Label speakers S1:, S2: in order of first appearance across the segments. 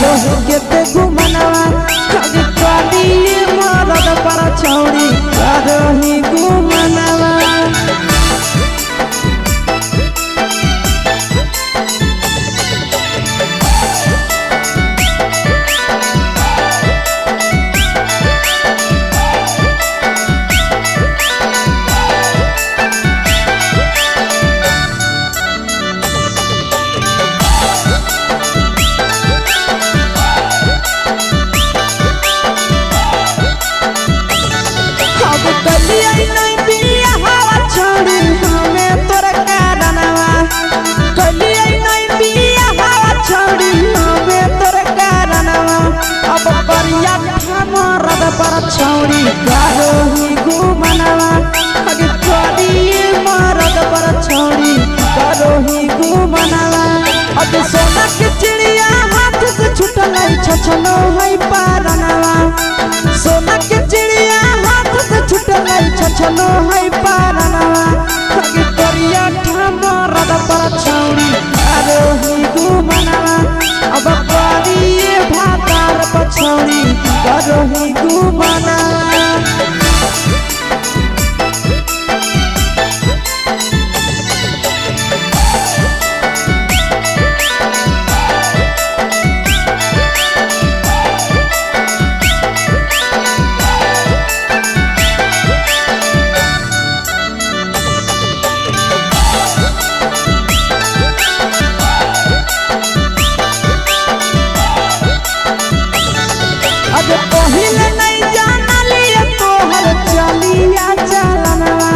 S1: रोही के ते घुमनवा कभी कभी मरद पर छौड़ी रोही घुमनवा। छौड़ी रोही घुमनवा कभी कभी मरद पर छौड़ी रोही घुमनवा। अब सोना के चिड़िया हाथ से छूटल छछनो है पारनवा। सोना के चिड़िया हाथ से छूटल छछनो है पारनवा। कभी करिया मरद पर छौड़ी रोही घुमनवा। अब कभी भातार पर छौड़ी रोही घुमनवा। पहिले नहीं जानलिए तोहर चलिया चलनवा।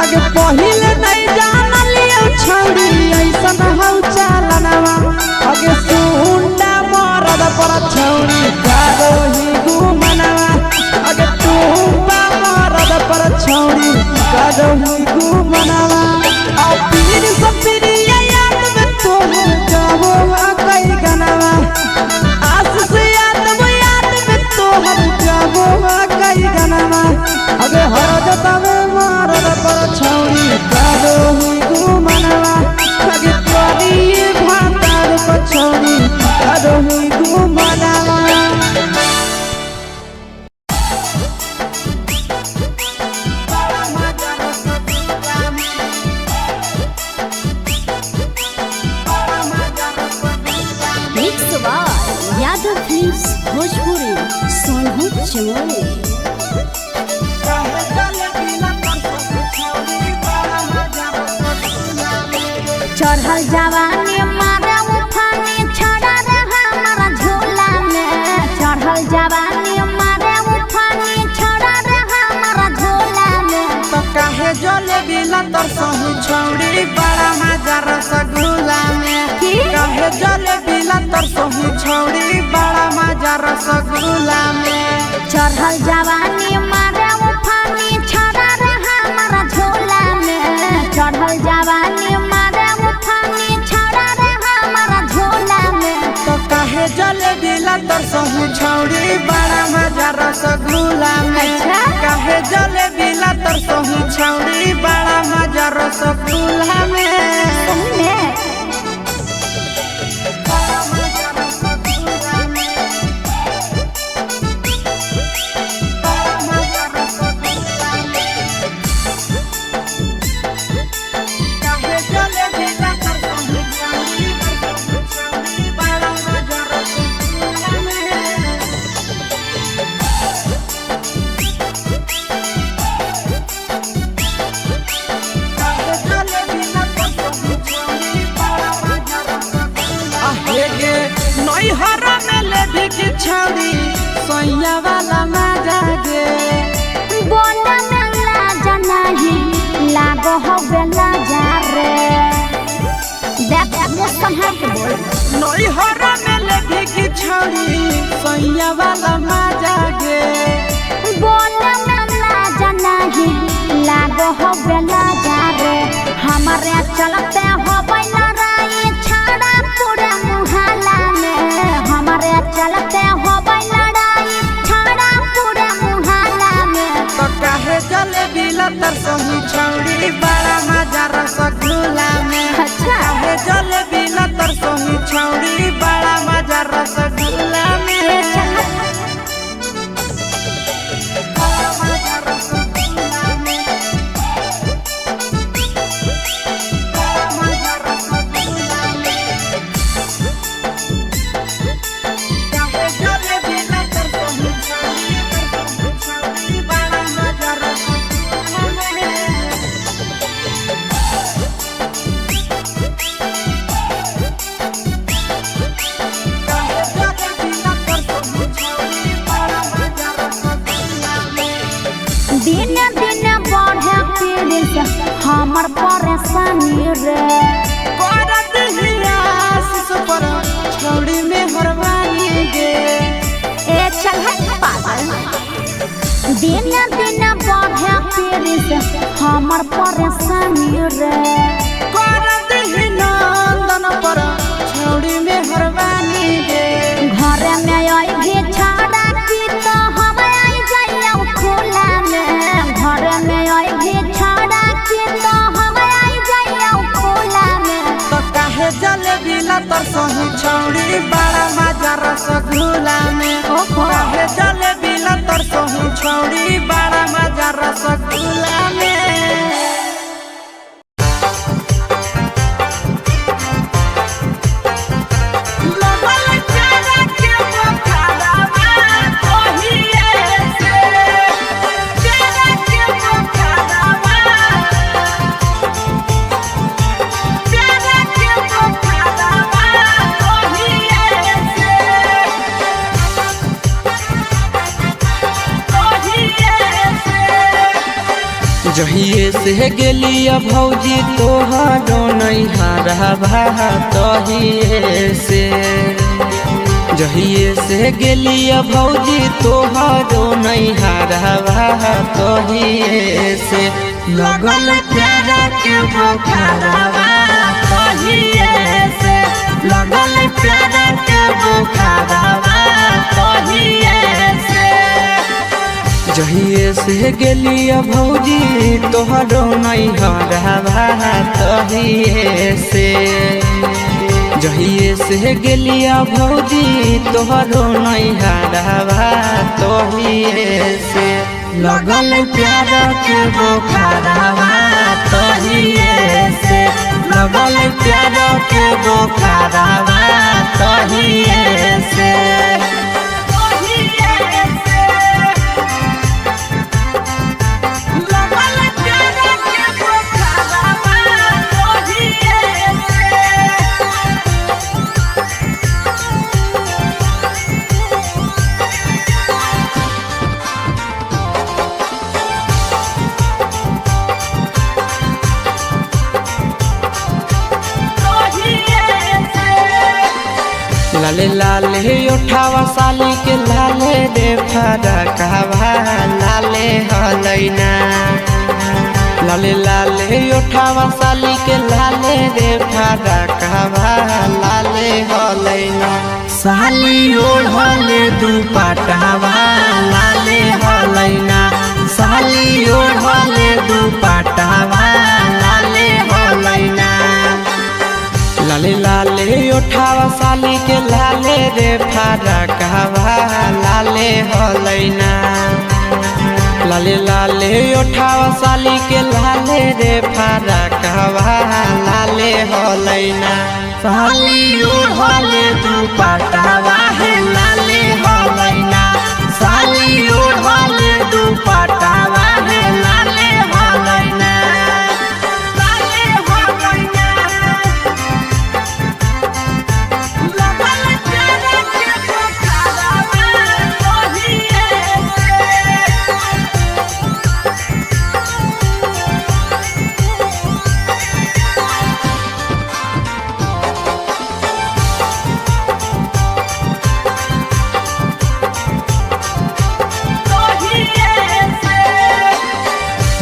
S1: आगे पहिले नहीं जानलिए छौड़ी ऐसन हौ चलनवा। आगे सुंडा मरद पर छौड़ी रोही घुमनवा। आगे टूपा मरद पर छौड़ी रोही घुमनवा। और पीर सब पीरिया याद में तोहर जाबो कई गनवा। आस से कई गनवा। अगे हर जतवे मरद पर छौड़ी रोही घुमनवा। अगे कभी भातार पर छौड़ी रोही घुमनवा।
S2: यादव फिल्म्स भोजपुरी सोनू चमोली। चढ़ल जवानी मारे उफानी छड़ा रे हमारा झोला में। चढ़ल जवानी मारे उफानी छड़ा रे हमारा झोला में।
S1: तो काहे जले बिला तर सही छौड़ी बड़ा मजा रसगुल्ला में। काहे जले बिला तर सही छौड़ी बड़ा मजा रसगुल्ला में।
S2: चढ़ल जवानी मारे उफानी छड़ा रे हमारा झोला में। चढ़ल जवानी मारे उफानी छड़ा रे हमारा झोला में।
S1: तो काहे जले बिला तर सही छौड़ी बड़ा मजा रसगुल्ला में। काहे जले बिला तर सही छौड़ी बड़ा मजा रसगुल्ला में। छौड़ी सैया वाला मजा गे
S2: बोला मेला जनाही लागो हो बेला जा रे। देख मुस्कान है के बोल
S1: नई हरा में लेभी की छौड़ी सैया वाला मजा गे
S2: बोला मेला जनाही लागो हो बेला जा रे। हमारे चलते हो बैला राई छाड़ा पूरे मुहल्ला में। हमारे चलते हो लड़ाई छाड़ा पूरे मुहल्ला में।
S1: तो काहे जलेबी लतर सही छौड़ी बड़ा मजा रसगुल्ला में।
S2: अच्छा
S1: काहे जलेबी लतर सही छौड़ी बड़ा मजा रसगुल्ला
S2: रे
S1: करत हिया सुपर छौड़ी में हरवानी गे
S2: ए चल हट पागल दिन दिन बढ़े पेरिस हमर परेशानी रे
S1: करत ही नंदन पर छौड़ी में हरवानी गे
S2: घर में आई भी छाड़ा की तो हम आई जाइया खुला में घर में आई भी छाड़ा की तो हम आई जाइया खुला में
S1: तो काहे जलेबी लतर सही छौड़ी बड़ा मजा रसगुल्ला में काहे जलेबी लतर सही छौड़ी बड़ा मजा रसगुल्ला में
S3: जहिए से गेलिया भौजी तोहारो नैहरा भा तहिए से जहिए से गेलिया भौजी तोहारो नैहरा भा तहिए से लगल प्यारा के बुखारवा तहिए से लगल प्यारा के बुखारवा तहिए से जहिए से गेलिया भौजी तोहरो नैहरा भा तहिए से जहिए से गेलिया भौजी तोहरो नैहरा भा तहिए से लगल प्यारा के बुखारवा तहिए से लगल प्यारा के बुखारवा तहिए से लाले लाले उठावा साली के लाले रे फरकवा लाले हलैना लाले लाले उठावा साली के लाले रे फरकवा लाले हलैना साली ओढ़ले दुपट्टावा लाले हलैना साली ओढ़ले दुपट्टावा लाले हलैना लाले लाले उठावा साली के लाले रे फरकवा लाले हलैना लाले लाले उठावा साली के लाले रे फरकवा लाले हलैना साली ओढ़ले दुपट्टावा है लाले हलैना साली ओढ़ले दुपट्टावा है लाले हलैना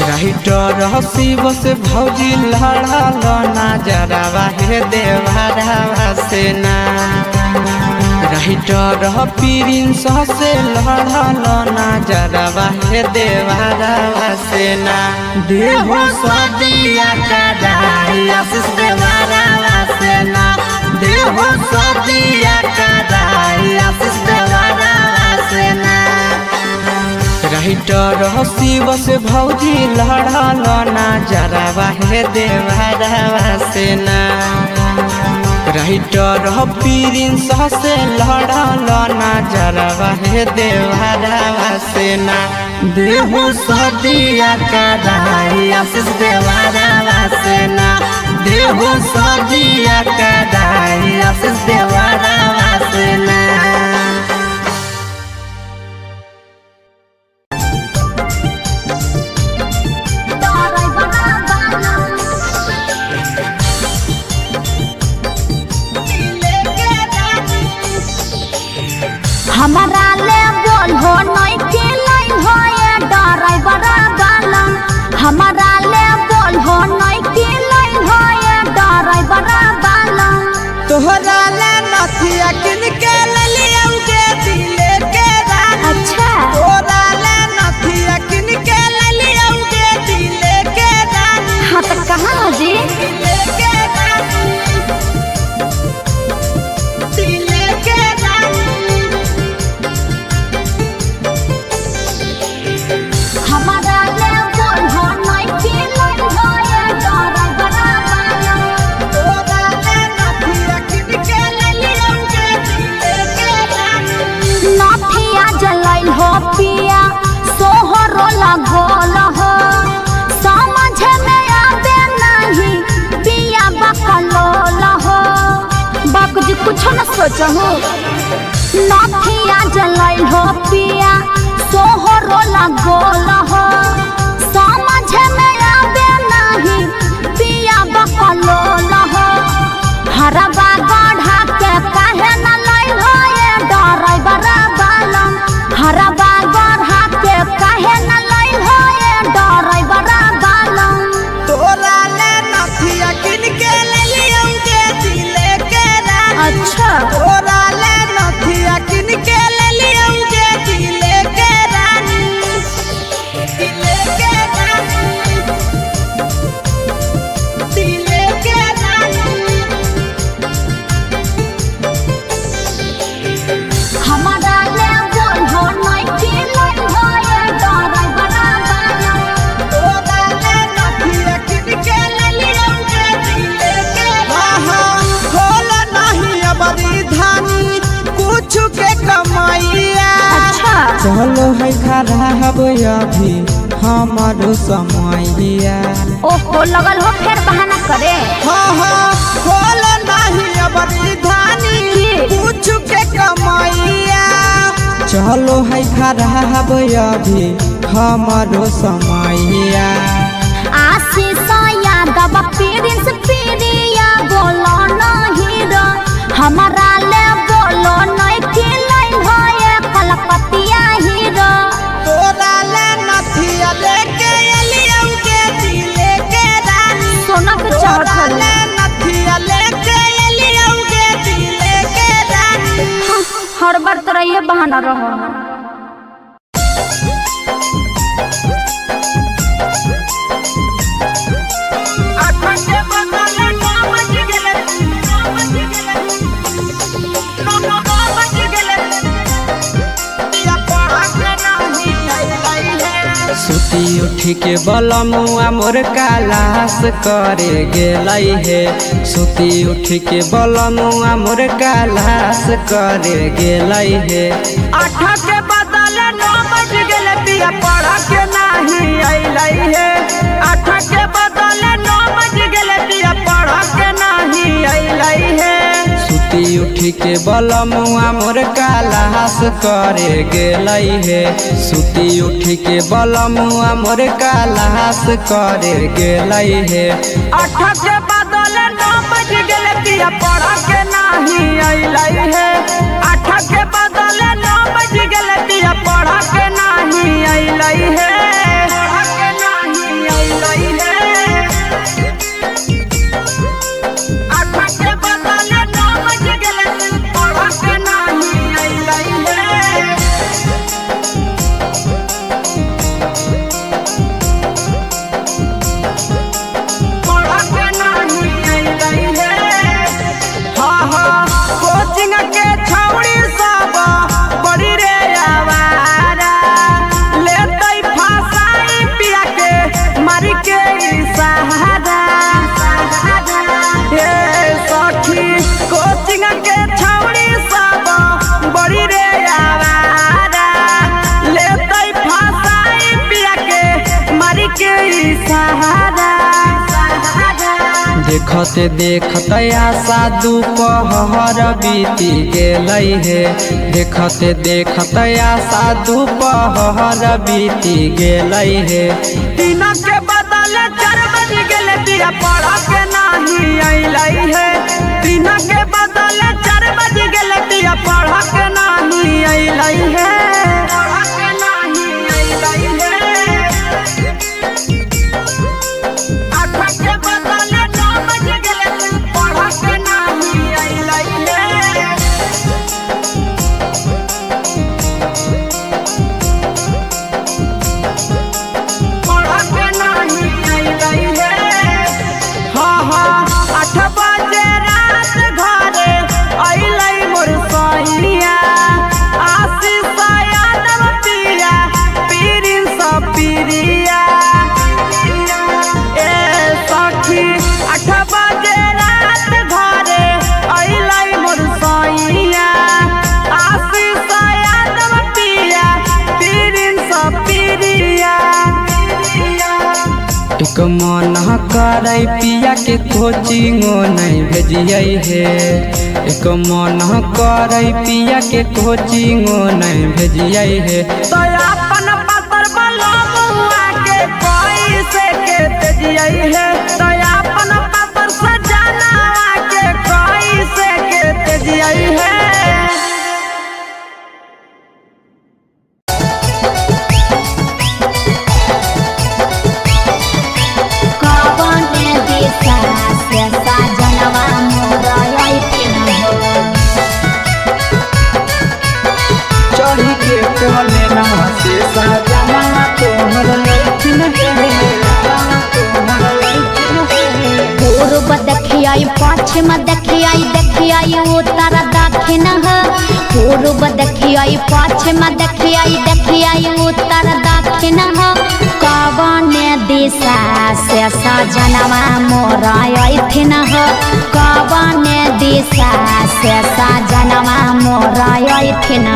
S3: राइटर हसीब से भौजी लड़ल नजरवा हे देवरवा से ना राइटर प्रिंस से लड़ल नजरवा हे देवरवा से ना देहो सदिया कराई आशीष देवरवा से ना देहो सदिया कराई आशीष देवरवा से ना राइटर हसीब से भौजी लड़ल नजरवा हे देवरवा से ना राइटर प्रिंस से लड़ल नजरवा हे देवरवा से ना देहो सदिया कराई आशीष देवरवा से ना देहो सदिया कराई आशीष देवरवा से ना
S2: रोला गोल हो समझ में आवे नहीं पिया बकलोल हो बाप जी कुछ न सोचो नथिया जलाई हो पिया सोहरोला गोल हो समझ में आवे नहीं पिया बकलोल हो हरबा गढ़ा के काहे न लाई हो ये डराई बड़ा बालम हरबा गढ़ा के काहे न लाई हो ये डराई बड़ा बालम
S1: तोरा ले नथिया किन के ले लियोगे दिले के रानी
S2: अच्छा
S1: तोरा ले नथिया किन के ले लियोगे दिले के रानी दिले के रानी दिले के रानी
S2: हमारा ले बोल हो नहीं कि लाई हो ये डराई बड़ा बालम
S1: तोरा ले नथिया किन के ले लियोगे दिले के रानी खोल नहीं अबरी धानी कुछ के कमाइया
S2: अच्छा
S3: चलो है खराब अभी हमारो समैया
S2: ओहो लगल हो फिर बहाना करे
S1: हाँ खोल नहीं अबरी धानी कुछ के कमाइया
S3: चलो है खराब अभी हमारो समैया
S2: आशीष यादव प्रिंस प्रिया बोलो नहीं रो हमारा ले बोलो नहीं कि लाई हो ये कलकतिया हीरो
S1: तोरा ले नथिया लेके एलियोगे दिले के रानी
S2: सोना के
S1: तोरा
S2: चढ़ल
S1: ले नथिया लेके एलियोगे दिले के रानी
S2: हर बार तरह ये बहाना रहो
S3: सुती उठी के बलमुआ मोर कालास करे गेलै हे सुती उठी के बलमुआ मोर कालास करे गेलै हे
S1: 8 के बदले 9 बज गेले पिया पढ़ा के नहीं अइलै हे 8 के बदले 9 बज गेले पिया पढ़ा के नहीं अइलै हे
S3: सुती उठी के बलमुआ मोर कालास करे गेलै हे सुती उठी के बलमुआ मोर कालास करे गेलै हे
S1: 8 के बदले 9 बज गेले पिया पढ़ा के नहीं अइलै हे 8 के बदले 9 बज गेले पिया पढ़ा के नहीं अइलै हे पढ़ा के नहीं अइलै हे 8 के बदले 9 बज गेले पढ़ा के नहीं अइलै हे पढ़ा के नहीं अइलै हे कोचिंग के छौड़ी सब बड़ी रे आवारा लेतै फसाई पिया के मारी के सहारा हे सखी कोचिंग के छौड़ी सब बड़ी रे आवारा लेतै फसाई पिया के मारी के सहारा
S3: देखते देखते आशा दोपहर बीती गेलै हे देखते देखते आशा दोपहर बीती गेलै हे
S1: 3 के बदले 4 बज गेले पिया पढ़ा के नहीं अइलै हे 3 के बदले 4 बज गेले पिया पढ़ा के नहीं अइलै हे पढ़ा के नहीं अइलै हे 8 के बदले 9 बज गेले पढ़ा के नहीं अइलै हे पढ़ा के नहीं अइलै हे 8 बजे रात घरे अइलै मोर सैया आशीष यादव
S3: एक मन करे पिया के कोचिंगो नहीं भेजिए हे एक मन करे पिया के कोचिंगो नहीं भेजिए हे
S1: तो अपन पतर बलमुआ के कोई से के तेजिए है तो अपन पतर सजाना के कोई से के तेजिए है
S3: चढ़ी के कोले नवा से सजना तोहर लैठिन
S2: पूर्व देखियाई पश्चिम देखियाई उत्तर दक्षिण पूर्व देखियाई पश्चिम देखियाई उत्तर दक्षिण कवन दिशा से सजनवा मोर अइथिन कवन दिशा से सजनवा मोर अइथिन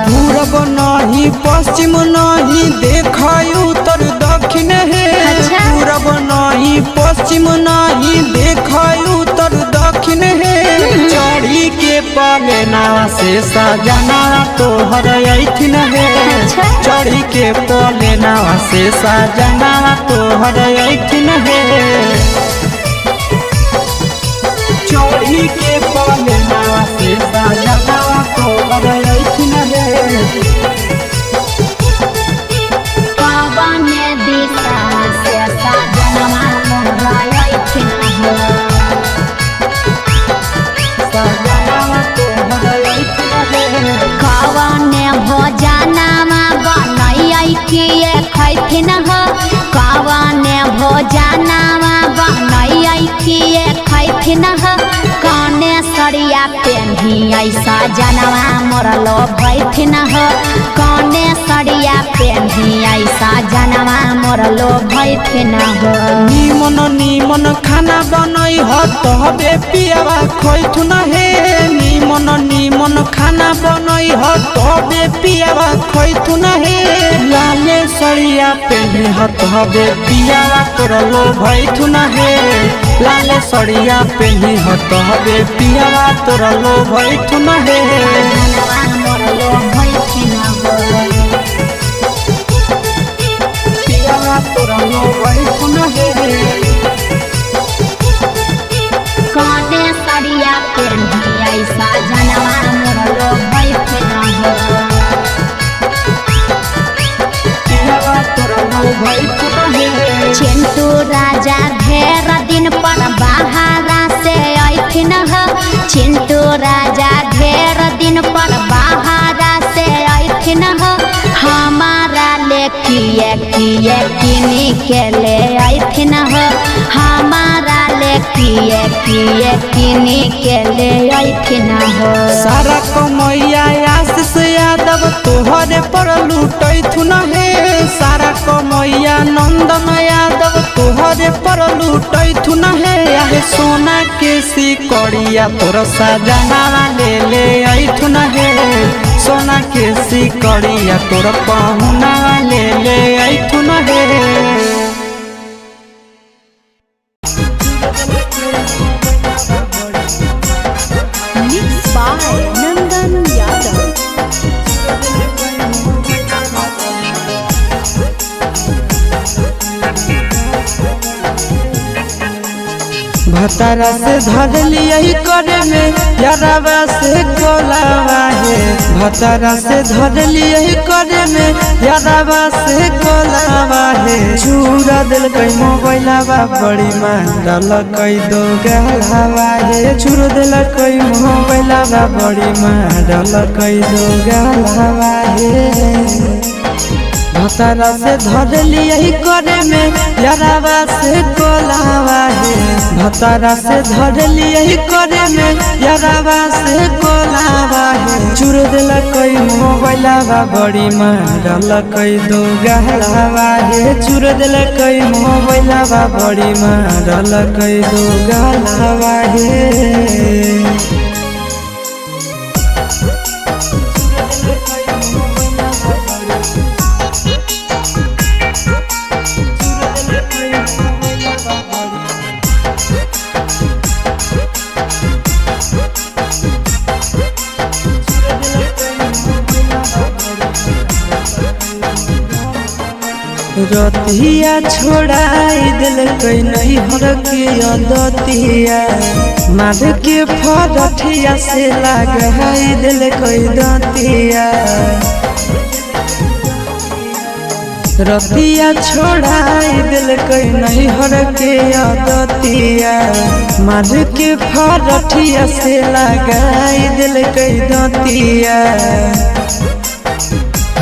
S3: पूरब नहीं पश्चिम नहीं देखाई उत्तर दक्षिण है पूरब नहीं पश्चिम नहीं देखाई उत्तर दक्षिण है चढ़ी के पलेना से सजना तोहर अइथिन है चढ़ी के पलेना से सजना तोहर अइथिन है चढ़ी के पलेना से सजना तोहर अइथिन है
S2: कवन दिशा से सजनवा मोर अइथिन कवन भोजनमा बनैयै किए खैथिन कवन भोजनमा बनैयै किए खैथिन कने सरिया पेन्हियै सजनवा मोर लोभैथिन कने सरिया पेन्हियै सजनवा मोर लोभैथिन
S3: निमन निमन खाना बनई ह तबे पियावा खैथुन हे निमन निमन खाना बनई ह तबे पियावा खैथुन हे लाले सड़िया पेन्हे ह तबे पियावा तोर लोभैथुन हे लाले सड़िया पेन्हे ह तबे पियावा तोर लोभैथुन हे
S2: मोर लोभैथिन
S3: पियावा तोर लोभैथुन हे
S2: कने सरिया पेन्हियै सजनवा मोर लोभैथिन
S3: पियावा तोर लोभैथुन हे
S2: चिंटू राजा ढेर दिन पर बाहरा से अइथिन चिंटू राजा ढेर दिन पर बाहरा से अइथिन हमारा ले किए किए किनी के ले अइथिन हमारा ले किए किए किनी के ले अइथिन
S3: सारा कमैया आशीष यादव तोहरे पर लूटैथुन हे सारा कमैया नंदन यादव तोहरे पर लूटैथुन हे आहे सोना के सिकड़िया तोर सजना ले अइथुन हे सोना के सिकड़िया तोर पहुना ले अइथुन हे भतारा से धर लिया करे में यारावा से कोलावा है भतारा से धर लिया करे में यारावा से कोलावा है चूरा दिल कई मोबाइलावा बड़ी मांडल कई दो गहलावा है चूर दिल कई मोबाइलावा बड़ी मांडल कई दो गहलावा है भतारा से धर लिया करे में यारावा से कोलावा है भतारा से धर लिया करे में यारावा से कोलावा है चूर दिल कई मोबाइलावा बड़ी मारल कई दो गहलावा है चूर दिल कई मोबाइलावा बड़ी मारल कई दो गहलावा है रतिया छोड़ाई दिल कई नहीं हर के अदतिया मार के फरठिया से लगाई दिल कई दतिया रतिया छोड़ाई दिल कई नहीं हर के अदतिया मार के फरठिया से लगाई दिल कई दतिया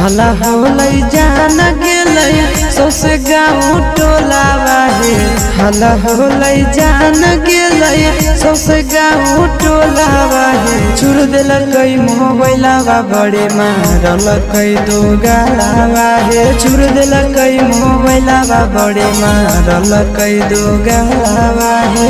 S3: हला होलै जान गेलै सस गाँव टोला बाहे हला होलै जान गेलै सस गाँव टोला बाहे चुर दिलकै मोबाइलवा बड़े मारलकै दो गाला बाहे चुर दिलकै मोबाइलवा बड़े मारलकै दो गाला बाहे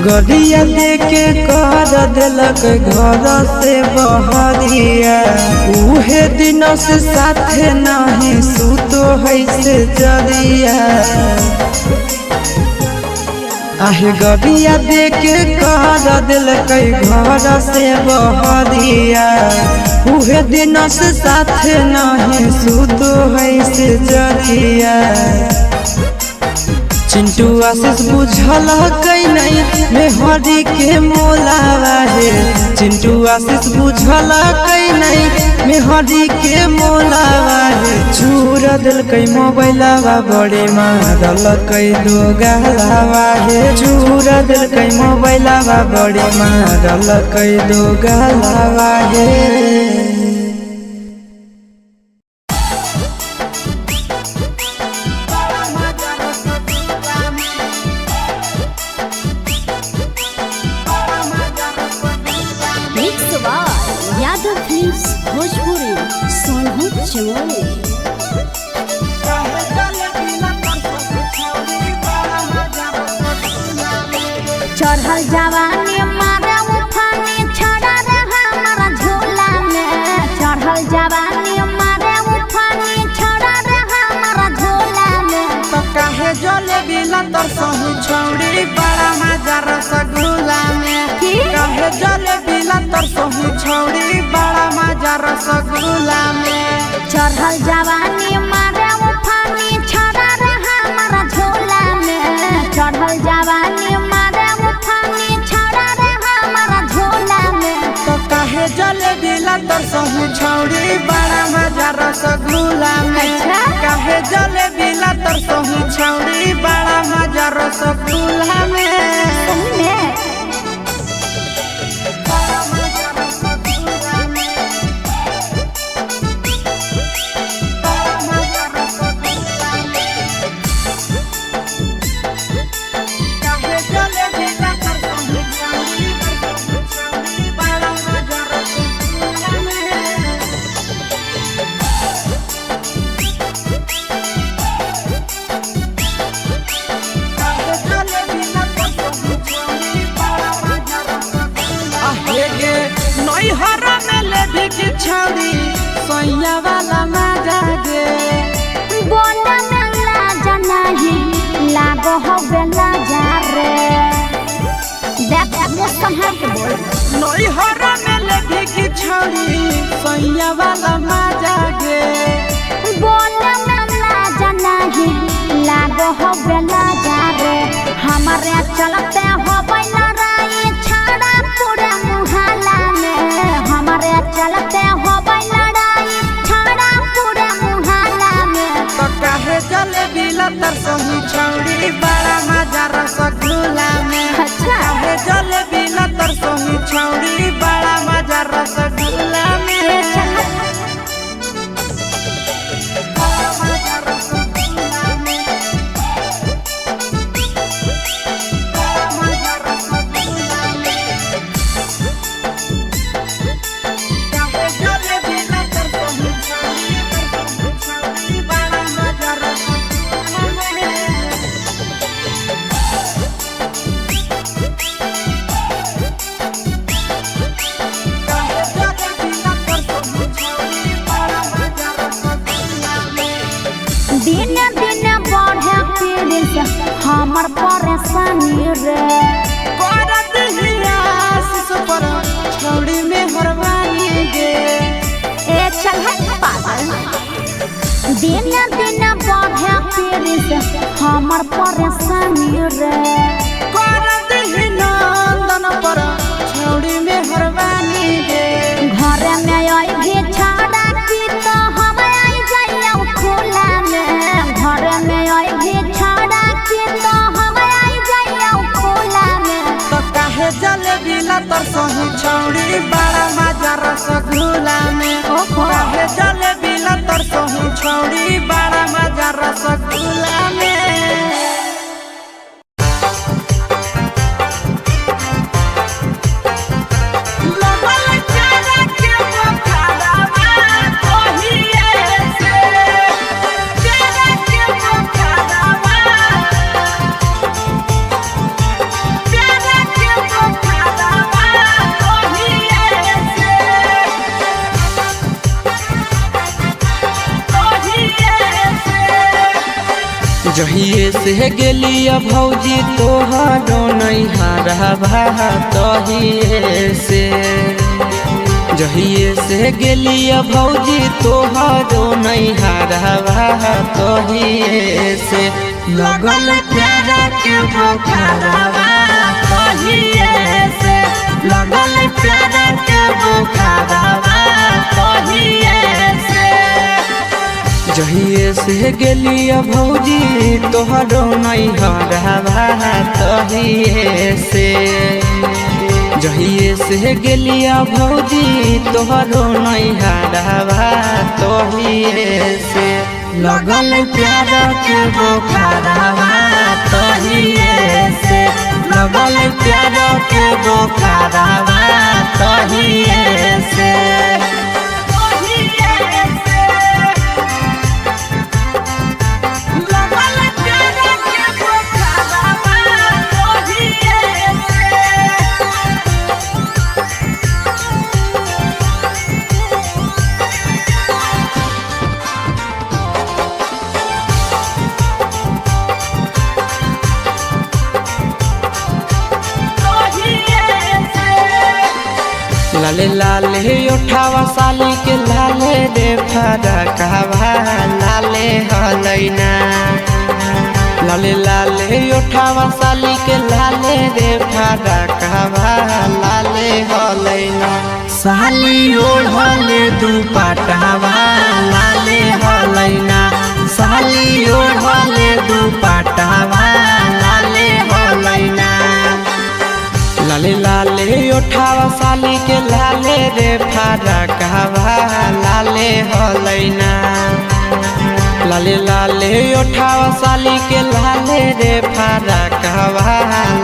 S3: गरिया देके कर दिलक घर से बहरिया उहे दिन से साथे नहीं सुतो है से जरिया आहे गरिया देके कर दिलक घर से बहरिया उहे दिन से साथे नहीं सुतो है से जरिया चिंटू आशीष बुझल कई नहीं मेहरी के मोलावा है चिंटू आशीष बुझल कई नहीं मेहरी के मोलावा है चूर दिल कई मोबाइलवा बड़े मारल कई दो गालावा है चूर दिल कई मोबाइलवा बड़े मारल कई दो गालावा है
S2: भोजपुरी सोनू चमोली चढ़ल जवानी मारे उफानी छड़ा रे हमारा झोला में चढ़ल जवानी मारे उफानी छड़ा रे हमारा झोला में
S1: तो काहे जले बिला तर सहु छौड़ी बड़ा मजा रसगुल्ला में काहे जले बिला तर सहु छौड़ी बड़ा मजा रसगुल्ला में
S2: चढ़ल जवानी मारे उफानी छड़ा रे हमारा झोला में चढ़ल जवानी मारे उफानी छड़ा रे हमारा झोला में
S1: तो काहे जले बिला तर सहु छौड़ी बड़ा मजा रसगुल्ला में काहे जले बिला तर सहु छौड़ी बड़ा मजा रसगुल्ला में छौड़ी सोया वाला मजा गे
S2: बोला मेला जनाही लागो हो बेला जा रे देख मुझ संभाल के बोल
S1: नई हरा में लेके की छौड़ी सोया वाला मजा गे
S2: बोला मेला जनाही लागो हो बेला जा रे हमारे चलते हो बैला राई छाड़ा पूरे मुहल्ला में हमारे चलते हो लड़ाई छाड़ा पूरे मुहल्ला में
S1: तो काहे जले बिला तर सहु छौड़ी बड़ा मजा रसगुल्ला में काहे जले बिला तर सहु छौड़ी बड़ा मजा रसगुल्ला में रसगुल्ला में
S2: चल है पागल। दिन दिन बढ़े पीड़ित हमर परेशानी रे।
S1: कर दही नंदन पर छौड़ी में हरवानी रे।
S2: घर में आई भी छाड़ा की तो हम आई जाइया खुला में। घर में आई भी छाड़ा की तो हम आई जाइया खुला में।
S1: तो काहे जलेबी लतर सही छौड़ी बड़ा मजा रसगुल्ला में। काहे जलेबी लतर सही छौड़ी बड़ा मजा रसगुल्ला में।
S3: जहिए से गेली भौजी तोहरो नैहरवा तहिए से। जहिए से गेली भौजी तोहरो नैहरवा तहिए से। लगल प्यारा के बुखारवा तहिए से। लगल प्यारा के बुखारवा तहिए से। जहिए से गेली भौजी तोहरो नैहरवा तहिए से। जहिए से गेली भौजी तोहरो नैहरवा तहिए से। लगल प्यार के बुखारवा तहिए से। लगल प्यार के बुखारवा तहिए से। लाले लाले उठावा साली के लाले रे फरकवा लाले हलैना। लाले लाले उठावा साली के लाले रे फरकवा लाले हलैना। साली ओढ़ले दुपट्टावा लाले हलैना। साली ओढ़ले दुपट्टावा लाले हलैना। लाले लाले उठावा साली के लाले रे फरकवा लाले हलैना। लाले लाले उठावा साली के लाले रे फरकवा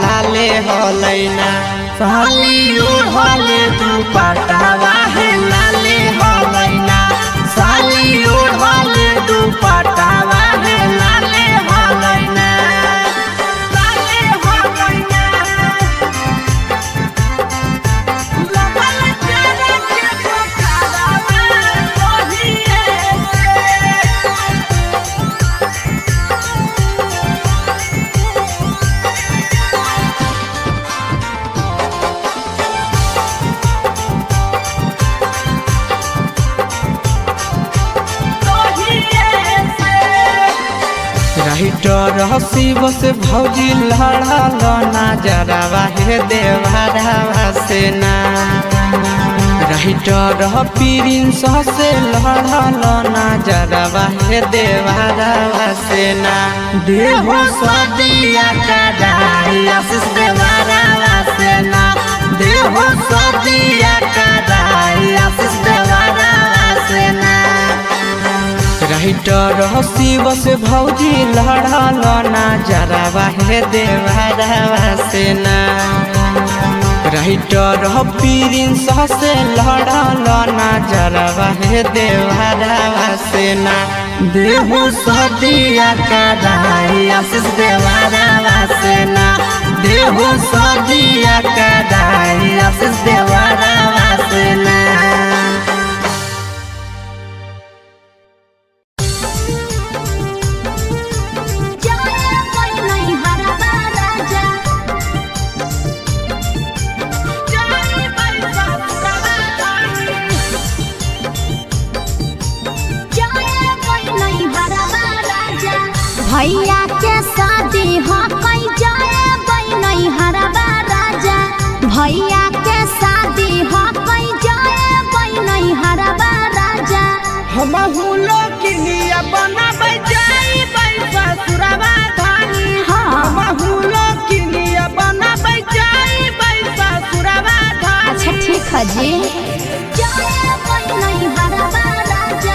S3: लाले हलैना। साली ओढ़ले दुपट्टावा है लाले हलैना। साली ओढ़ले दुपट्टावा है लाले हलैना। राइटर शिव से भौजी लड़ल नजरवा हे देवरवा से ना। राइटर प्रिंस से लड़ल नजरवा हे देवरवा से ना। देहो सदिया कदाई आशीष देवरवा से ना। देहो सदिया कदाई आशीष देवरवा से ना। राइटर शिव से भौजी लड़ल नजरवा हे देवरवा से ना। राइटर प्रिंस से लड़ल नजरवा हे देवरवा से ना। देहो सदिया कदाई आशीष देवरवा से ना। देहो सदिया कदाई आशीष देवरवा से ना।
S2: भैया के शादी हो कई जाए नहीं हरबा राजा।
S1: हम हुलो किनिया बनाबै जाई ससुरवा धानी। हम हुलो किनिया बनाबै जाई ससुरवा धानी।
S2: अच्छा ठीक है जी। जाए नहीं हरबा राजा।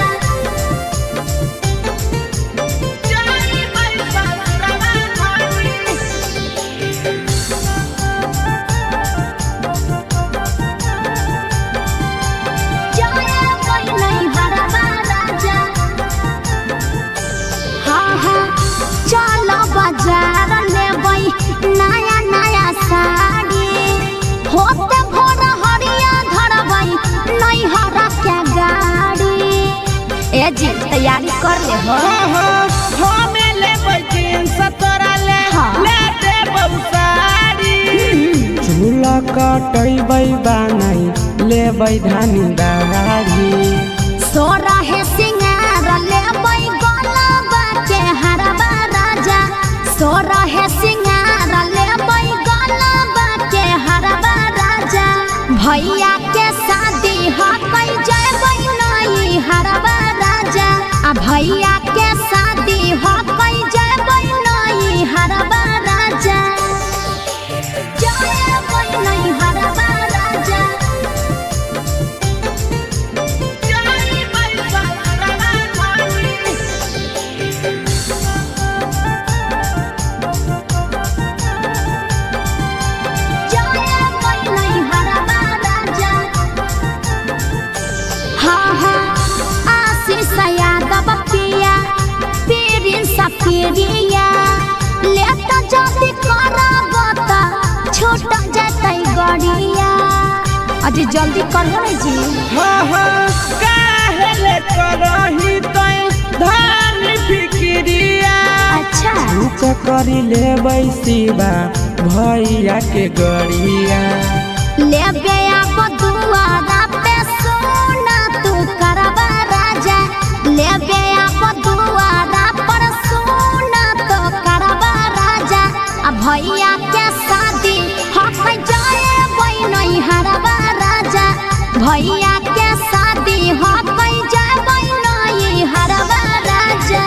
S2: बाजार लेबै नया नया साड़ी होते भोर हरिया धरबै नहीं हरा के गाड़ी। ए जी तैयारी कर ले हो।
S1: हमें लेबै जींस तोरा ले देबौ साड़ी। झूला कटैबै बानै लेबै धानी दाढ़ी।
S2: सोरा है सिंगार लेबै गलबा के हरबा राजा। सोरा है सिंगार लेबै गलबा के हरबा राजा। भैया के शादी हो कई जेबै नहीं हरबा राजा। आ भैया के शादी हो कई जेबै नहीं हरबा राजा। जेबै नहीं हरबा राजा। सफिरिया लेता जल्दी करबता छोटा जतै गड़िया। अजी जल्दी कर जी।
S1: काहे ले करही तै धान फिकिरिया।
S2: अच्छा
S1: रुक करी लेबै शिवा भैया के गड़िया।
S2: लेबे अब दुआरा पे सोना तू करबा राजा। लेबे अब दुआरा पर सोना तो करबा राजा। आ भैया के शादी हक जाए नहीं हरबा राजा। भैया के शादी हक जाए नहीं हरबा राजा।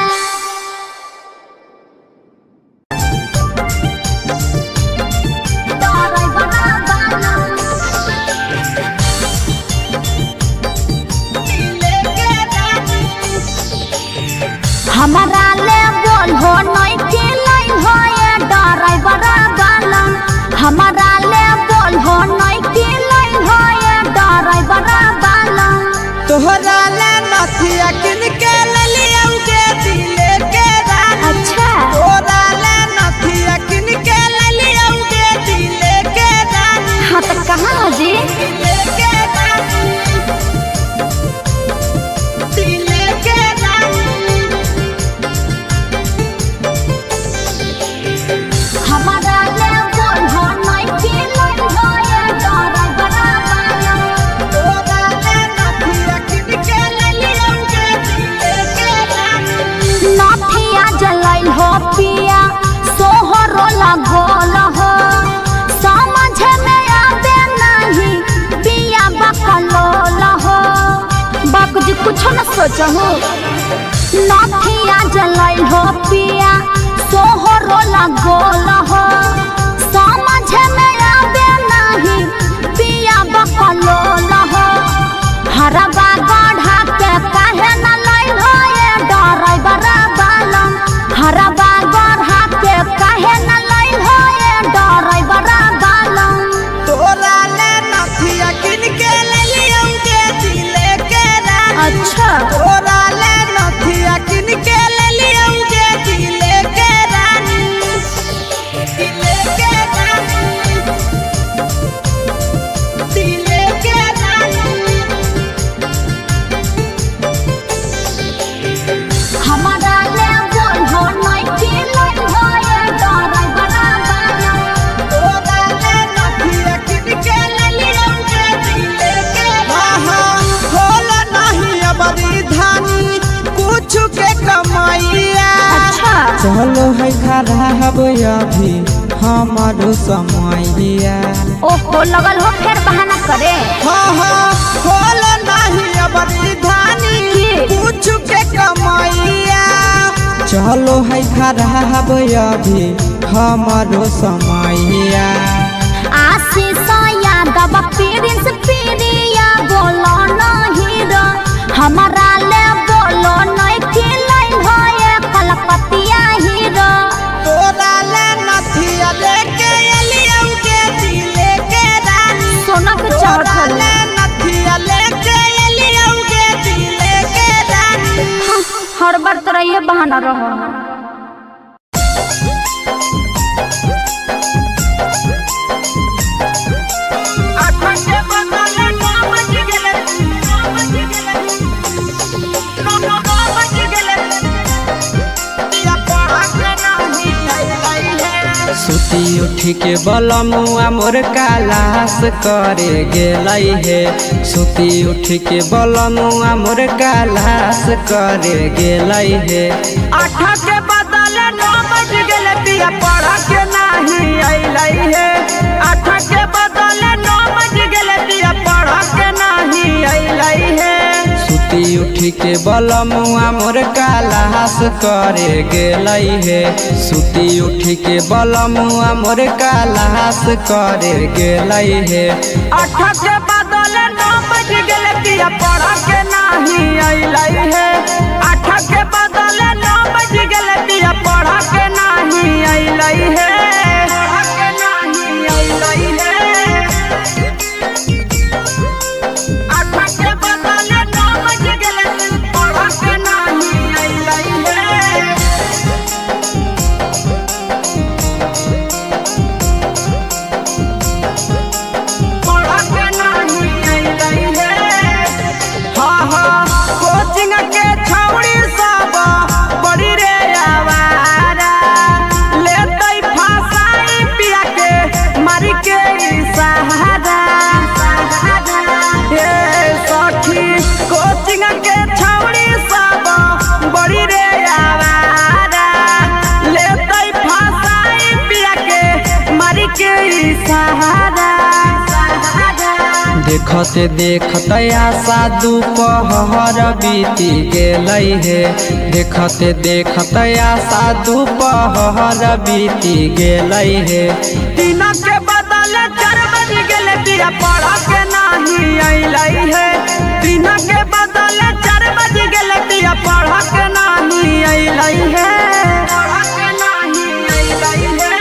S2: हमारा ले बोल हो नहीं के लाई हो ये ड्राइवर बालन। हमारा ले बोल हो नहीं के लाई हो ये ड्राइवर बालन।
S1: तोहरा ले नथिया किन के लिया उगे दिले के रानी।
S2: अच्छा
S1: तोहरा ले नथिया किन के लिया उगे दिले के रानी।
S2: हाँ तो कहाँ जी।
S1: दिले के रानी। दिले के रानी।
S2: हमारा ले बोल हो नहीं के लाई हो ये ड्राइवर बालन।
S1: तोहरा ले नथिया किन के लिया उगे दिले के रानी।
S2: नथिया जलाइल हो पिया सोहरो लगोल हो। समझ में आवे नहीं पिया बकलोल हो। बाप जी कुछ न सोचो। नथिया जलाइल हो पिया सोहरो लगोल हो। समझ में आवे नहीं पिया बकलोल हो। हरबा गढ़ा के काहे न लाइल हो ये ड्राइवर बालन। हरबा गढ़ा के काहे न लाइल हो ये ड्राइवर बालन।
S1: तोरा ले नथिया किन के लिया उगे दिले के रानी।
S2: अच्छा
S1: तोरा ले नथिया किन के लिया उगे दिले के रानी। दिले के रानी। दिले के रानी।
S2: हमारा ले बोल हो नहीं के लाई हो ये ड्राइवर बालन।
S1: तोरा ले नथिया किन के लिया उगे दिले के रानी। होला नहीं अबरी धानी कुछ के कमाइया।
S2: अच्छा
S1: चलो है खड़ा हब अभी
S3: हमारो समैया।
S2: ओहो लगल हो फिर बहाना करे।
S1: हाँ खोल नहीं अबरी धानी कुछ के कमैया।
S3: चलो है खराब अभी हमारो समैया।
S2: आशीष यादव प्रिंस प्रिया बोलो नहीं रो हमारा ले बोलो नहीं खिलाई होए कलकतिया हीरो।
S1: तोरा ले नथिया लेके एलिया के दिले के रानी।
S2: सोना के चाहत
S1: तोरा ले नथिया लेके एलिया के दिले के रानी।
S2: हर बार तोरा ये बहाना रहो।
S3: सुती उठी के बलमुआ मोर कालास करे गेलई हे। सुती उठी के बलमुआ मोर कालास करे गेलई हे।
S1: 8 के बदले 9 बज गेले पिया पढ़ के नहीं अइलई हे। 8 के बदले 9 बज गेले पिया पढ़ के नहीं अइलई हे।
S3: सुती उठी के बलमुआ मोर कालास करे गेलई हे। सुती उठी के बलमुआ मोर कालास करे गेलई हे।
S1: 8 के बदले 9 बज गेले पिया पढ़ के नहीं अइलई हे। 8 के बदले 9 बज गेले पिया पढ़ के नहीं अइलई हे। पढ़ के नहीं अइलई हे। 8 के बदले 9 बज गेले पढ़ के नहीं अइलई हे। कोचिंग के छौड़ी सब बड़ी रे आवारा लेतई फसाई पिया के मारी के सहारा। हे सखी कोचिंग के छौड़ी सब बड़ी रे आवारा लेतई फसाई पिया के मारी के सहारा।
S3: देखते देखते आशा दोपहर बीती गेलई हे। देखते देखते आशा दोपहर बीती गेलई हे।
S1: 3 के बदले 4 बज गेले पिया पढ़ के नहीं अइलई हे। 3 के बदले 4 बज गेले पिया पढ़ के नहीं अइलई हे। पढ़ के नहीं अइलई हे।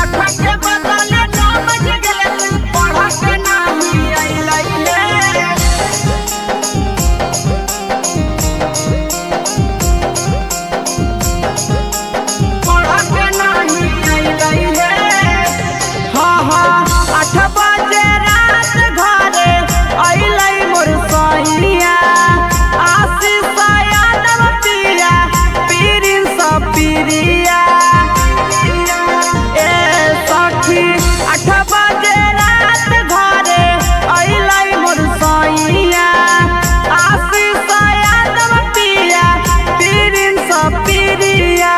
S1: 8 के बदले 9 बज गेले पढ़ के नहीं अइलई हे। पढ़ के नहीं अइलई हे। 8 बजे रात घरे अइलई मोर सैया। आशीष यादव पिया प्रिंस प्रिया। ए सखी 8 बजे रात घरे अइलई मोर सैया। आशीष यादव पिया प्रिंस प्रिया।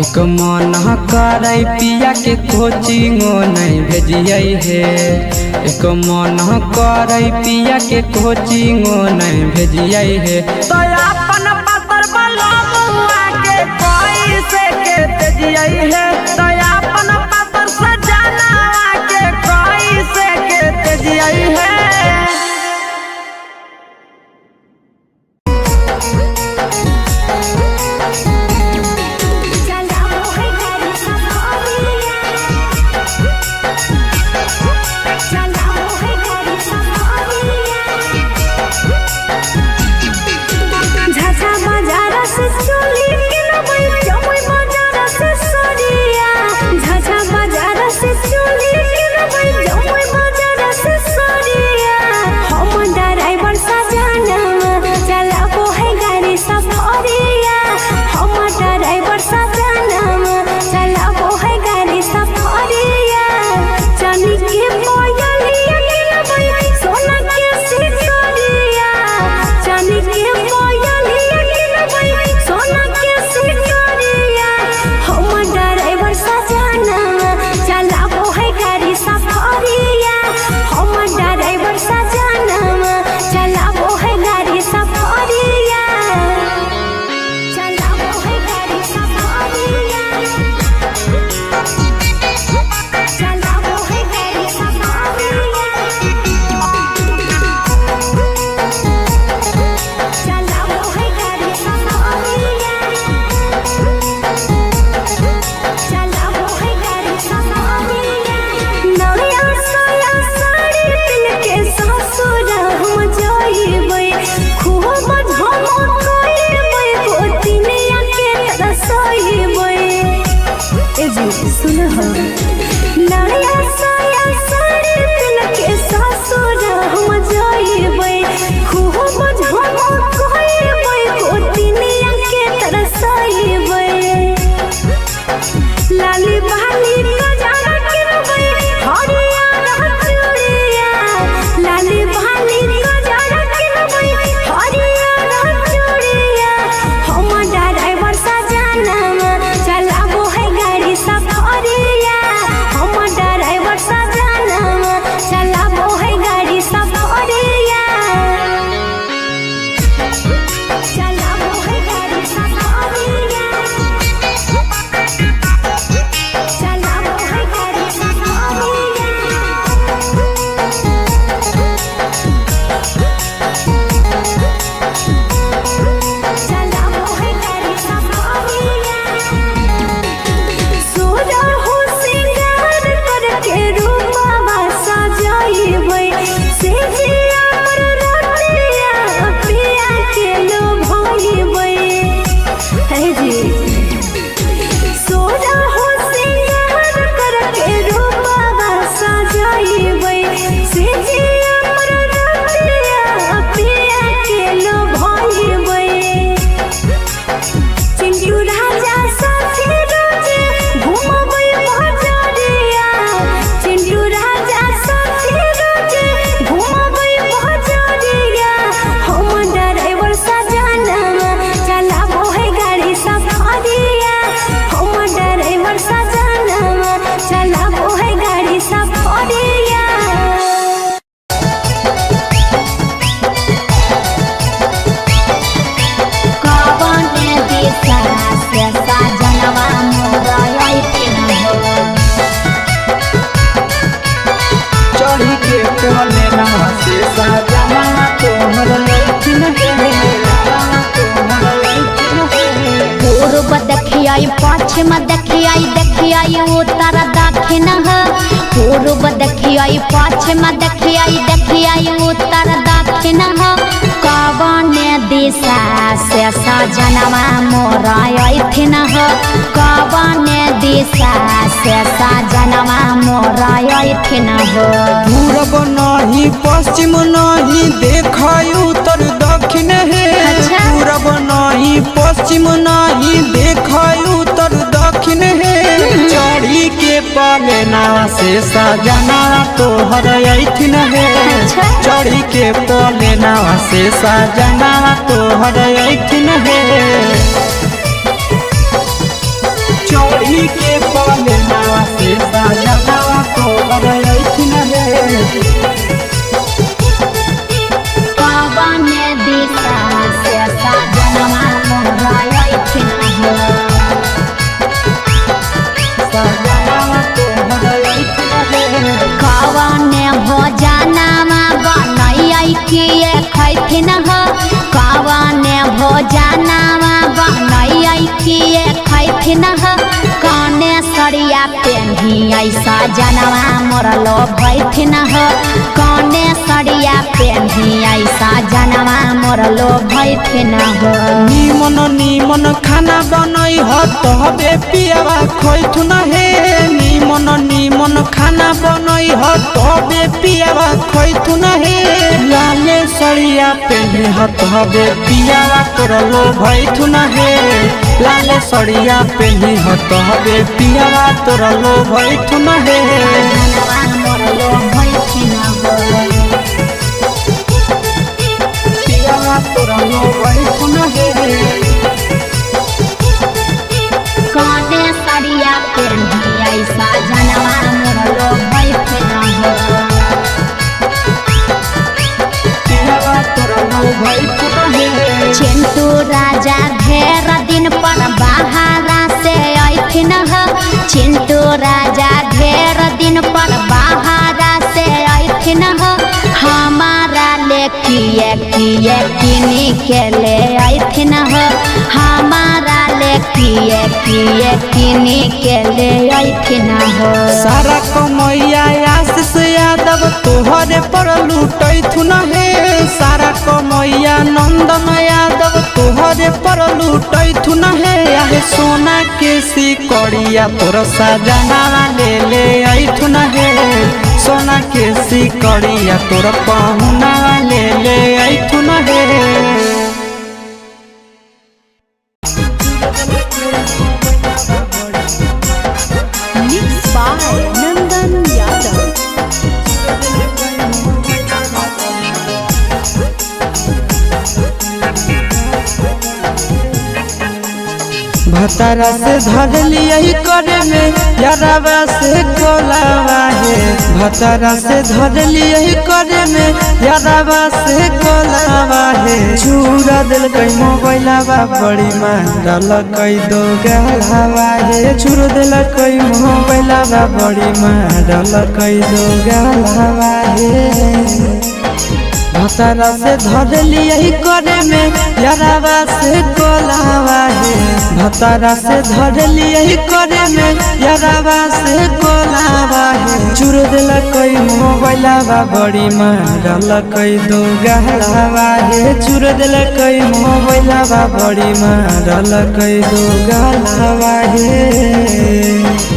S3: एक मन करे पिया के कोचिंगो नहीं भेजिए हे। एक मन करे पिया के कोचिंगो नहीं भेजिए हे।
S1: तो अपन पतर बलमुआ के कैसे के तेजिए हे। तो अपन पतर सजना के कैसे के तेजिए हे।
S2: झाझा बाजार से चोली के लबई जमुई बाजार से साड़ी। सुन हो नया साया साड़ी दिल के ससुर हम जाइबे खूब झम कहइबे गोतिनिया के तरसइबे लाली बाली गजरा किनबे हरियर चूड़िया लाली बाली गजरा किनबे हरियर चूड़िया हम ड्राइवर सजनवा चलाबो है गाड़ी सफरिया हम ड्राइवर सजनवा चलाबो है गाड़ी सफरिया चलाबो है गाड़ी सफरिया चलाबो है गाड़ी सफरिया चलाबो है गाड़ी सफरिया सोरा हो सिंगार करके रूपवा सजाइबे से जिया पर रोटिया पिया के लो भइबे हे जी सोरा हो सिंगार करके रूपवा सजाइबे से जिया पर रोटिया पिया के लो भइबे चिंटू राजा साथी रोजे घुमबै बजरिया चिंटू राजा साथी रोजे घुमबै बजरिया हम ड्राइवर सजनवा चलाबो है गाड़ी सफरिया हम ड्राइवर सजनवा चलाबो है गाड़ी सफरिया कवने दिशा से सजनवा मोरई पिन हो
S3: चढ़ी के कोले नवा से सजना तोहर लैठिन
S2: पूर्व देखियाई पश्चिम देखियाई देखियाई उत्तर दक्षिण पूर्व देखियाई पश्चिम देखियाई देखियाई उत्तर दक्षिण कवने दिशा से सजनवा मोरई हो कवने दिशा से सजनवा मोरई हो
S3: पूरब नहीं पश्चिम नहीं देखाई उत्तर दक्षिण है
S2: अच्छा।
S3: पूरब नहीं पश्चिम नहीं देखाई उत्तर दक्षिण है चढ़ी के पाले नावा से सजना तोहर ऐठिन है
S2: अच्छा।
S3: चढ़ी के पाले नावा से सजना तोहर ऐठिन है चढ़ी के पाले नावा से सजना तोहर ऐठिन है
S2: कवने दिशा से सजनवा मोरई हो कवने भोजनमा बनैयै किए खैथिन हो कवने भोजनमा बनैयै किए खैथिन हो कने सरिया पेन्हियै सजनवा मोरलो भैथिन हो कने सरिया पेन्हियै सजनवा मोरलो भैथिन हो
S3: निमन निमन खाना बनई हो तबे पियावा खैथुन हे निमन निमन खाना बनई हो तबे पियावा खैथुन हे लाले सड़िया पेन्हे हो तबे पियावा तोरलो भैथुन हे लाले सड़िया पेन्हे हो तबे पियावा तोरलो भैथुन हे
S2: सजनवा मोरलो भैथिन हो
S3: पियावा तोरलो भैथुन हे
S2: कने सरिया पेन्हियै सजनवा मोरलो भैथिन हो
S3: पियावा तोरलो भैथुन हे
S2: चिंटू राजा ढेर दिन पर बाहरा से ऐथिन हो चिंटू राजा ढेर दिन पर बाहरा से ऐथिन हो हमारा ले किए किए किनी के ले ऐथिन हो हमारा ले किए किए किनी के ले ऐथिन हो
S3: सारा कमैया आशीष यादव तोहरे पर लूटैथुन हे सारा कमैया नंदन यादव तोहरे खोजे पर लूटैथु न हे आहे सोना के सिकड़िया तोर सजना ले ले ऐथु न हे सोना के सिकड़िया तोर पहुना ले ले ऐथु न हे भतारा से धर लिया करे में यारावा से कोलावा है भतारा से धर लिया करे में यारावा से कोलावा है चूरा दिल कई मोबाइलावा बड़ी मारल कई दो गलावा है चूर दिल कई मोबाइलावा बड़ी मारल कई दो गलावा है भतारा से धर लिया करे में यारावा से कोलावा है भतारा से धर लिया करे में यारावा से कोलावा है चूर दिल कई मोबाइलावा बड़ी मारल कई दो गलावा है चूर दिल कई मोबाइलावा बड़ी मारल कई दो गलावा है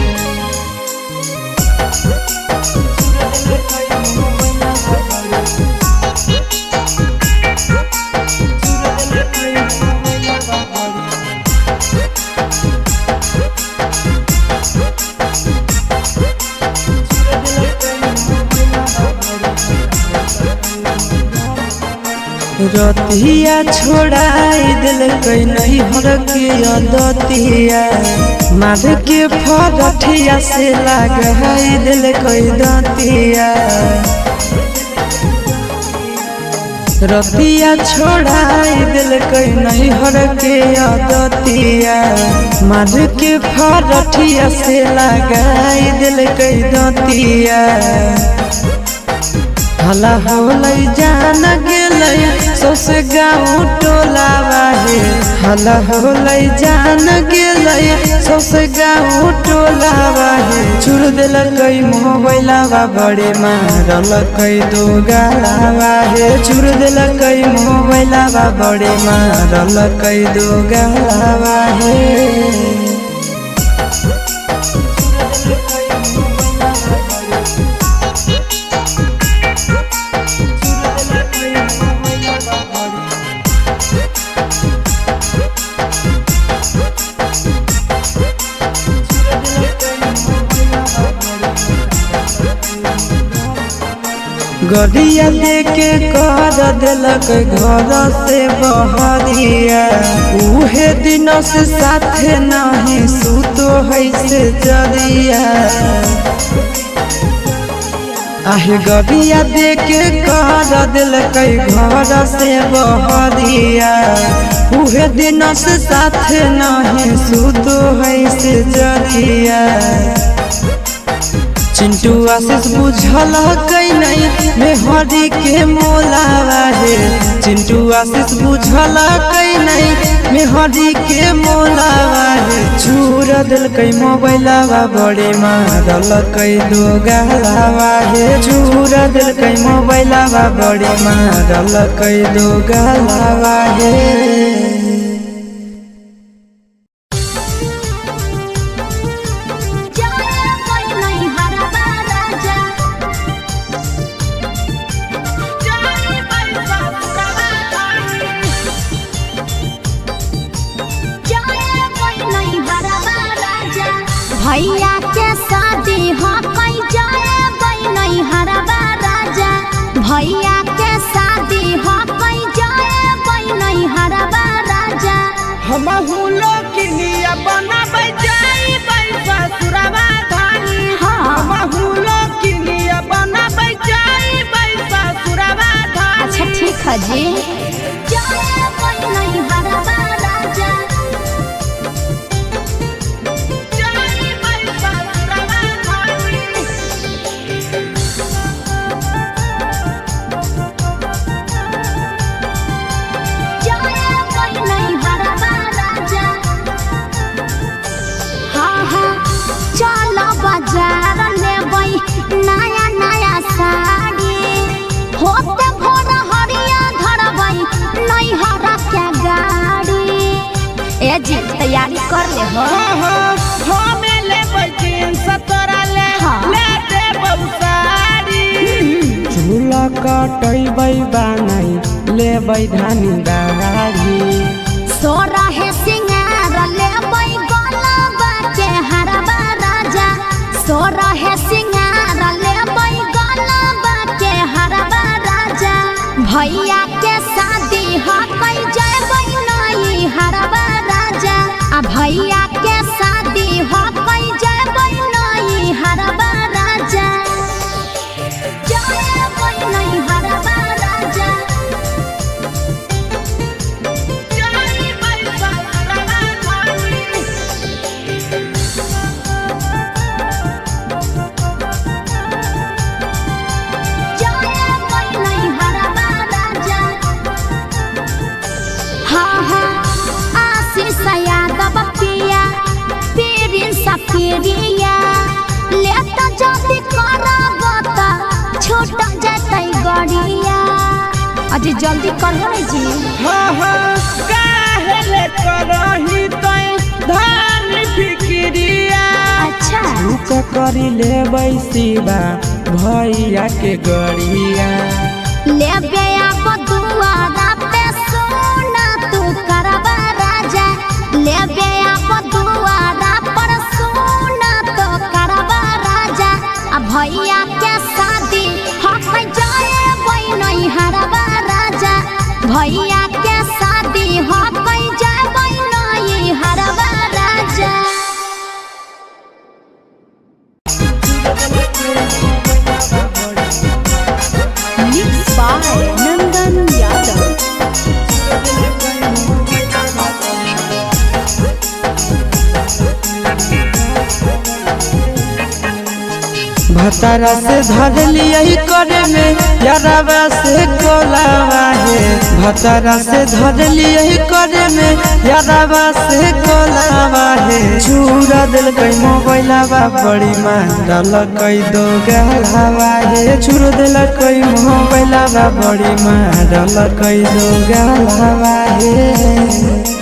S3: रतिया छोड़ाई दिल कई नहीं हर के दतिया मार के फरठिया से लगाई दिल कई दतिया रतिया छोड़ाई दिल कई नहीं हर के दतिया मार के फरठिया से लगाई दिल कई दतिया हला होलै जान गेलै सस गाँव टोलावा है हला होलै जान गेलै सस गाँव टोलावा है चूर दिल कई मोबाइलावा बड़े मारल कई दो गलावा है चूर दिल कई मोबाइलावा बड़े मारल कई दो गलावा है गड़िया लेके कर दिलक घर से बहरिया उहे दिन से साथे नहीं सुतो है से जरिया आहे गड़िया देके कर दिलक घर से बहरिया उहे दिन से साथे नहीं सुतो है से जरिया चिंटू आशीष बुझल कई नहीं मेहरी के मोलावा है चिंटू आशीष बुझल कई नहीं मेहरी के मोलावा है चूर दिल कई मोबाइलावा बड़े मारल कई दो गलावा है चूर दिल कई मोबाइलावा बड़े मारल कई दो गलावा है
S2: भैया के शादी हो कई जाए नहीं हरबा राजा भैया के शादी हो कई जाए नहीं हरबा राजा
S1: हम हुलो किनिया बनाबै जाई ससुरवा धानी हम हुलो किनिया बनाबै जाई ससुरवा धानी
S2: अच्छा ठीक है जी जाए नहीं हरबा राजा बाजार लेबै नया नया साड़ी होते भोर हरिया धरबै नहीं हरा के गाड़ी कर ले हो
S1: हमें ले जींस तोरा ले ले दे बहुसारी झूला कटैबै बानै लेबै धानी दाढ़ी
S2: सोरा है सिंगार लेबै गलबा के हरबा राजा सोरा है सिंगार लेबै गलबा के हरबा राजा भैया के शादी ह कई जयबै नई हरबा राजा आ भैया के शादी ह कई जयबै नई हरबा राजा जयबै नई हरबा राजा पिरिया लेता जल्दी करबता छूट जतै गड़िया अजी जल्दी करहो रे जी
S1: काहे ले करही तै धान फिकिरिया
S2: अच्छा
S1: रुक करी लेबै शिवा भैया के गड़िया
S2: लेबे अब दुआरा पे सोना तू करबा राजा लेबे अब दुआरा पर सोना तो करबा राजा आ भैया के शादी हक जयबै नई हरबा राजा भैया के शादी हक जयबै नई हरबा राजा मिक्स बाय नंदन यादव
S1: भतारा से धर लिया करे में यारावा से कोलावा है भतारा से धर लिया करे में यारावा से कोलावा है चूरा दिल कई मोबाइलावा बड़ी मारा लकई दो गलावा है चूर दिल कई मोबाइलावा बड़ी मारा लकई दो गलावा है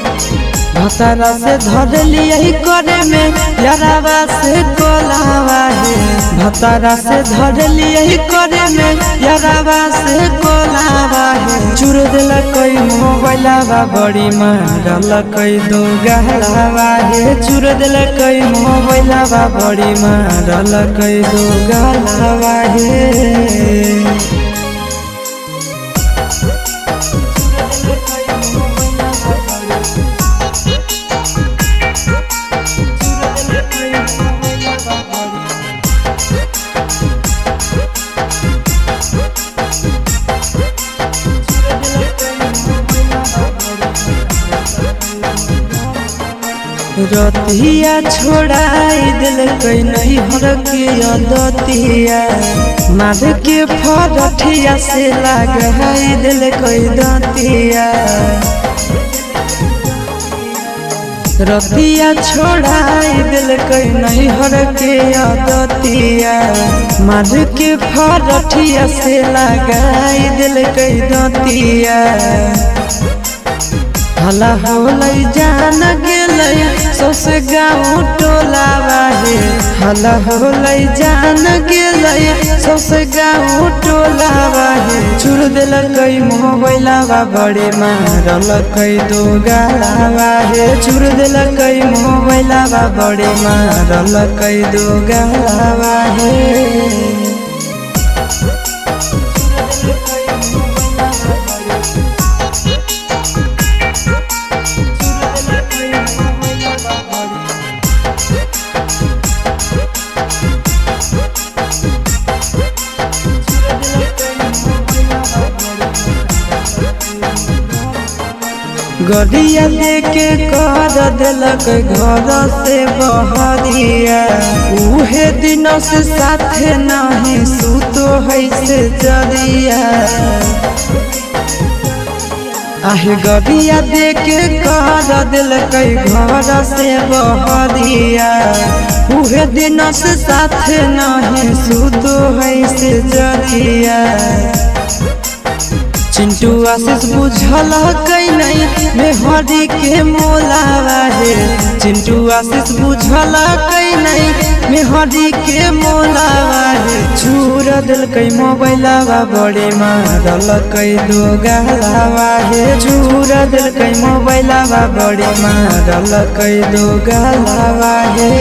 S1: भतारा से धर लिया करे में यारावा से कोलावा है भतारा से धर लिया करे में यारावा से कोलावा है चूर दिल कई मोबाइलावा बड़ी मारा लकई दो गलावा है चूर दिल कई मोबाइलावा बड़ी मारा लकई दो गलावा है रतिया छोड़ाई दिल कई नहीं हर के दतिया मार के फरठिया से लगाई दिल कई दतिया रतिया छोड़ाई दिल कई नहीं हर के दतिया मार के फरठिया से लगाई दिल कई दतिया हला होलै जान गेलै सौस गाँव टोलावा है हला होलै जान गेलै सौस गाँव टोलावा है चूर दिलकै मोबाइलावा बड़े मारलकै दो गलावा है चूर दिलकै मोबाइलावा बड़े मारलकै दो गलावा है गड़िया लेके कर दिलक घर से बहरिया उहे दिन से साथे नहीं सुतो है से जरिया आहे गड़िया देके कर दिलक घर से बहरिया उहे दिन से साथे नहीं सुतो है से जरिया
S3: चिंटू आशीष बुझल कई नहीं मेहरी के मोलावा है। चिंटू आशीष बुझल कई नहीं मेहरी के मोलावा है। चूर दिल कई मोबाइलावा बड़े मारल कई दो गलावा है। चूर दिल कई मोबाइलावा बड़े मारल कई दो गलावा है।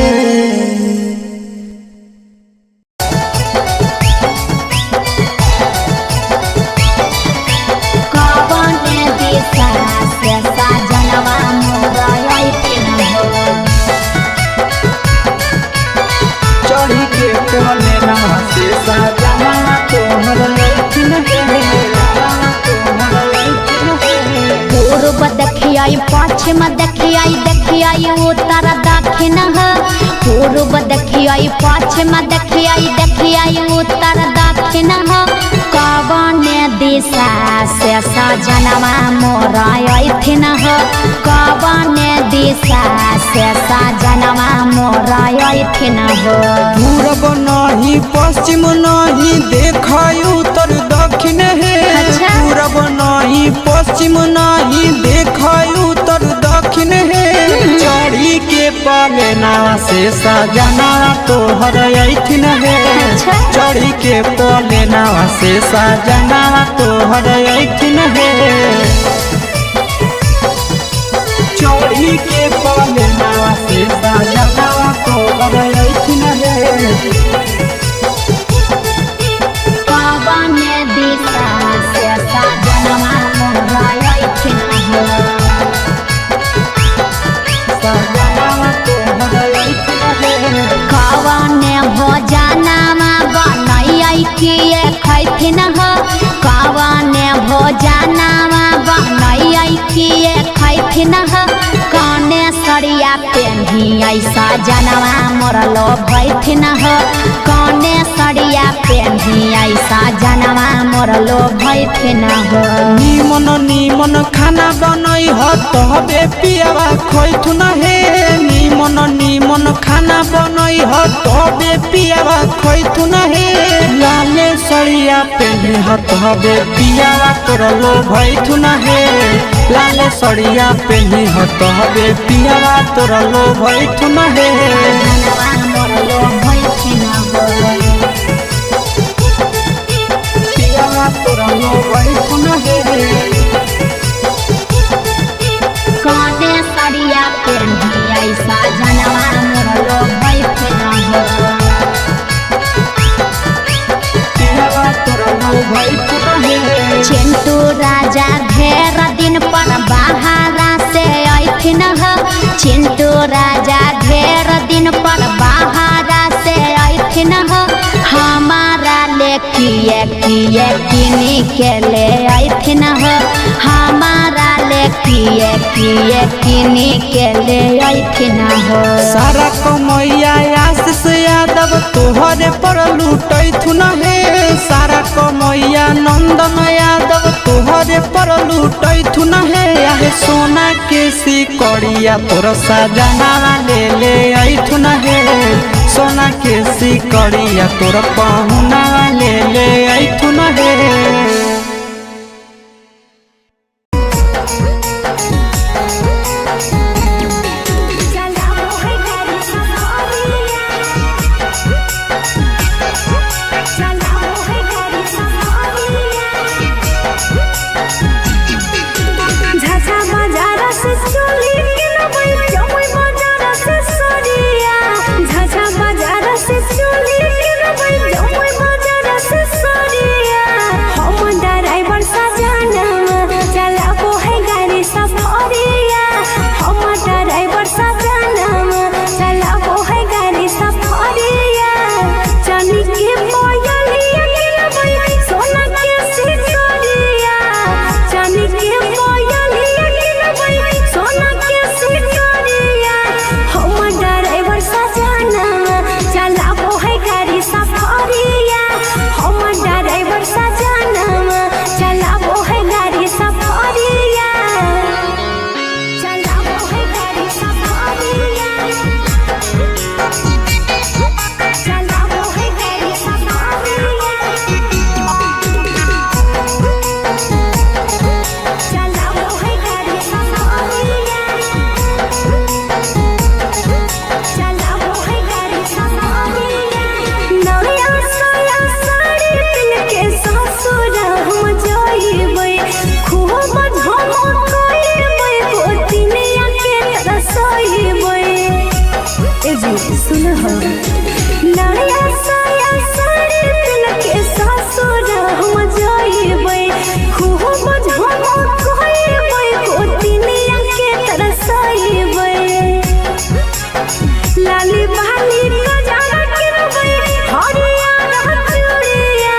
S2: पश्चिम देखियाई उत्तर दक्षिण पूर्व देखियाई पश्चिम देखियाई उत्तर दक्षिण कवन दिशा से सजनवा मोर अइथिन कवन दिशा से सजनवा मोर अइथिन
S3: पूर्व नहीं पश्चिम नहीं देखाई उत्तर दक्षिण है। पूर्व नहीं पश्चिम नहीं देखाई उत्तर दक्षिण है। चढ़ी के पलेना से सजना तोहर अइथिन है। चढ़ी के पलेना से सजना तोहर अइथिन है। चढ़ी के पलेना से सजना तोहर अइथिन है।
S2: कवने भोजनावा बनैयै किए खैथिन कने सरिया पेन्ही ऐसा जनवा मोर लोभैथिन कने सरिया पेन्ही ऐसा जनवा मोर लोभैथिन
S3: निमन निमन खाना बनई ह तबे पियावा खैथुन हे। निमन निमन खाना बनई ह तबे पियावा खैथुन हे। लाले सड़िया पेन्ही ह तबे पियावा तोर लोभैथुन हे। लाले सड़िया पेन्ही ह तबे पियावा तोर लोभैथुन हे। पियावा तोर लोभैथुन हे।
S2: कने सड़िया पेन्ही ऐसा जनवा मोर लोभैथुन चिंटू राजा ढेर दिन पर बाहरा से अइथिन चिंटू राजा ढेर दिन पर बाहरा से अइथिन हमारा ले किए किए किनी के ले अइथिन हमारा ले किए किए किनी के ले अइथिन
S3: सारा कमैया आशीष यादव तोहरे पर लूटैथुन हे। सारा कमैया नंदन यादव तोहरे पर लूटैथुन हे। आहे सोना के सिकड़िया तोर सजना ले ले अइथुन हे। सोना के सिकड़िया तोर पहुना ले ले अइथुन हे।
S4: हम
S2: सुन हो नया साया साड़ी पिन के ससुर हम जाइबे खूब हम कहइबे गोतिनिया के तरसइबे लाली बाली गजरा किनबे हरियर चूड़िया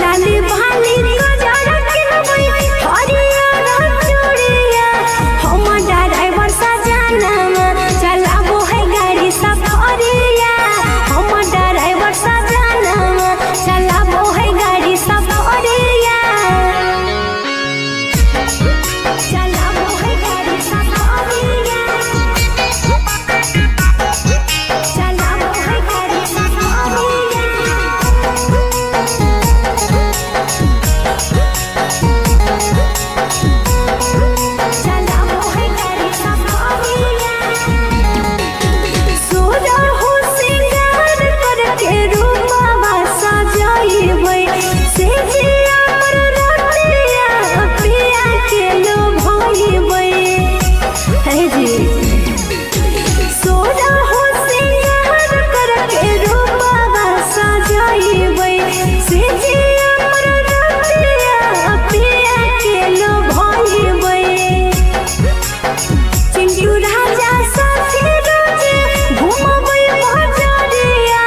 S2: लाली बाली गजरा किनबे हरियर चूड़िया हम ड्राइवर सजनवा चलाबो है गाड़ी सफरिया हम ड्राइवर सजनवा चलाबो है गाड़ी सफरिया चलाबो है गाड़ी सफरिया चलाबो है गाड़ी सफरिया चलाबो है गाड़ी सफरिया सोजा हो सिंगार करके रूपवा सजाइबे से जिया पर रतिया पिया के लो भइबे हे जी सोजा हो सिंगार करके रूपवा सजाइबे से जिया पर रतिया पिया के लो भइबे चिंटू राजा साथी रोजे घूमबे बजरिया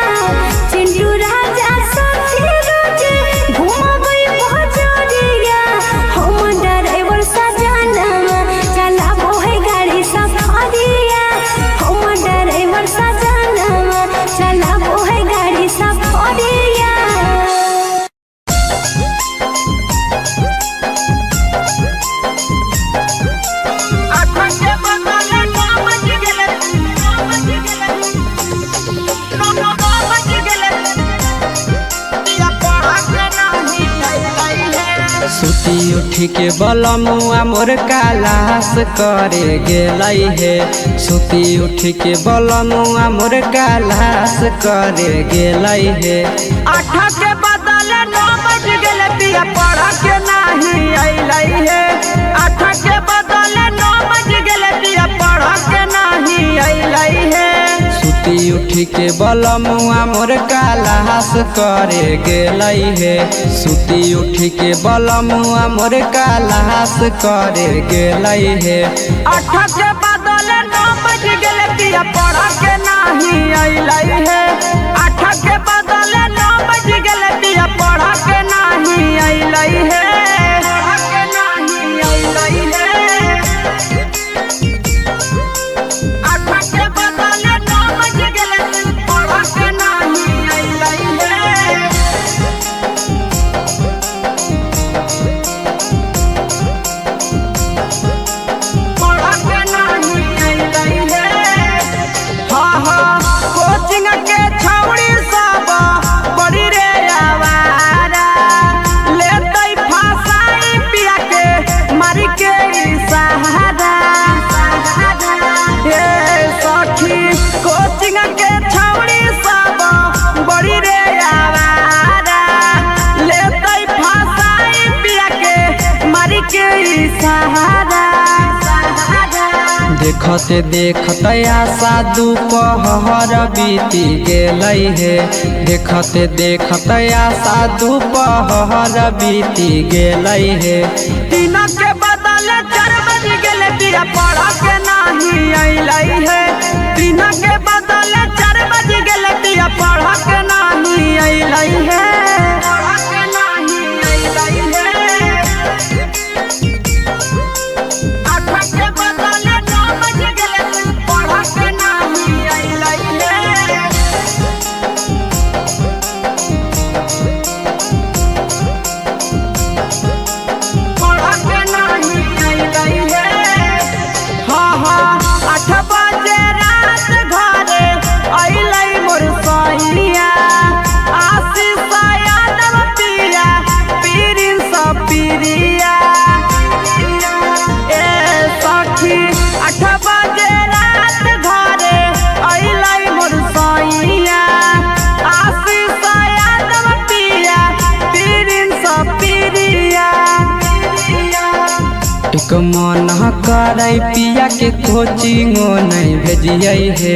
S2: चिंटू राजा साथी रोजे घूमबे बजरिया हम ड्राइवर सजनवा चलाबो है गाड़ी सफरिया हम ड्राइवर सजनवा चलाबो है गाड़ी सफरिया
S3: सुती उठी के बलमुआ मोर कालास करे गेलै हे सुती उठी के बलमुआ मोर कालास करे गेलै हे
S1: 8 के बदले 9 बज गेले पिया पढ़ के नहीं अइलै हे 8 के बदले 9 बज गेले पिया पढ़ के नहीं अइलै हे
S3: सुती उठी के बलमुआ मोर कालास करे गेलै हे सुती उठी के बलमुआ मोर कालास करे गेलै हे
S1: 8 के बदले 9 बज गेले पिया पढ़ के नहीं अइलै हे 8 के बदले 9 बज गेले पिया पढ़ के नहीं अइलै हे पढ़ के नहीं अइलै हे 8 के बदले 9 बज गेले पढ़ के नहीं अइलै हे कोचिंग के छौड़ी सब बड़ी रे आवारा लेतै फसाई पिया के मारी के सहारा हे सखी कोचिंग के छौड़ी सब बड़ी रे आवारा लेतै फसाई पिया के मारी के सहारा
S3: देखते देखते आशा दोपहर बीती गेलै हे देखते देखते आशा दोपहर बीती गेलै हे
S1: 3 के बदले 4 बज गेले पिया पढ़ के नहीं अइलै हे 3 के बदले 4 बज गेले पिया पढ़ के नहीं अइलै हे पढ़ के नहीं अइलै हे 8 के बदले 9 बज गेले पढ़ के नहीं अइलै हे पढ़ के नहीं अइलै हे 8 बजे रात घरे अइलै मोर सैया आशीष यादव पिया पीरिन सब पिरिया ए सखी 8 बजे रात घरे अइलै मोर सैया आशीष यादव पिया पीरिन सब पिरिया
S3: एक मन करे पिया के कोचिंगो नहीं भेजिए हे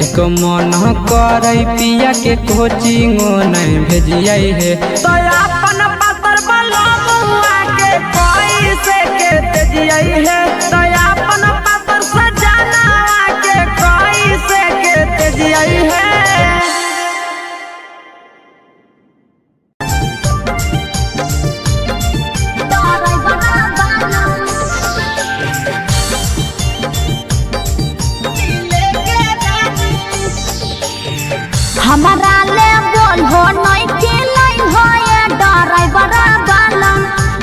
S3: एक मन करे पिया के कोचिंगो नहीं भेजिए हे
S1: तो अपन पातर बलमुआ के कोई से के तेजिए है तो अपन पातर सजाना के कोई से के तेजिए है
S2: हमारा ले बोल हो नहीं के लाइन हो ये ड्राइवर वाला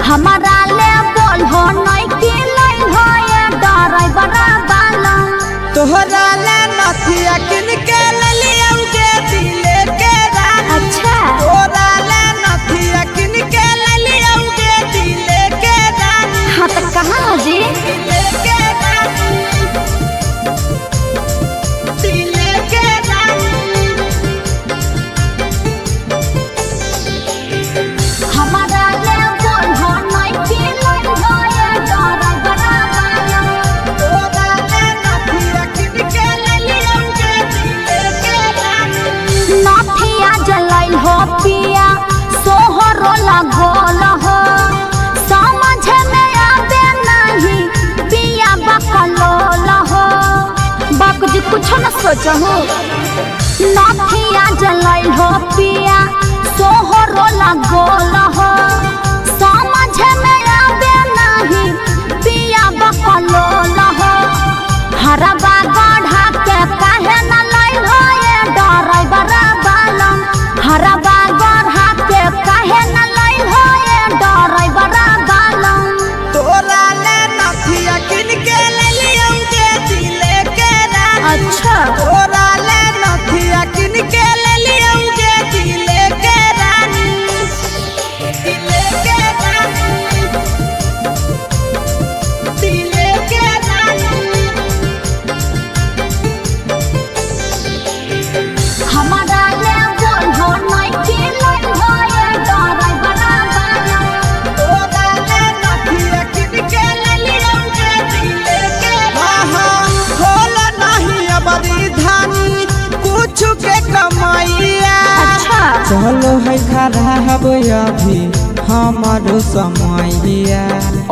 S2: हमारा ले बोल हो नहीं के लाइन हो ये ड्राइवर वाला
S1: तोहरा ले नथिया किन के लियाउगे दिले के रानी
S2: अच्छा
S1: तोहरा ले नथिया किन के लियाउगे दिले के रानी
S2: हाँ तो कहाँ जी
S1: दिले के रानी दिले के रानी
S2: हमारा ले बोल हो नहीं के लाइन हो ये ड्राइवर वाला
S1: तोहरा ले नथिया किन के लियाउगे दिले के रानी
S2: नाथिया जलाइल हो पिया सोहरो लगोल हो समझ में आवे नहीं पिया बकलोल हो बाप जी कुछ न सोचो नाथिया जलाइल हो पिया सोहरो लगोल हो समझ में आवे नहीं पिया बकलोल हो हरबा गढ़ा के काहे न लाइल हो ये ड्राइवर वाला हरबा गढ़ा के काहे न लाइल हो ये ड्राइवर वाला
S1: तोहरा ले नथिया किन के लियाउगे दिले के रानी
S2: अच्छा
S1: तोहरा ले नथिया किन के लियाउगे दिले के रानी दिले के रानी दिले के रानी
S2: हमारा ले बोल हो नहीं के लाइन हो ये ड्राइवर वाला
S1: तोहरा ले नथिया किन के लियाउगे दिले के रानी खोल नहीं अबरी धानी कुछ के कमाइया
S2: अच्छा
S3: चलो है खराब अभी हमारो समैया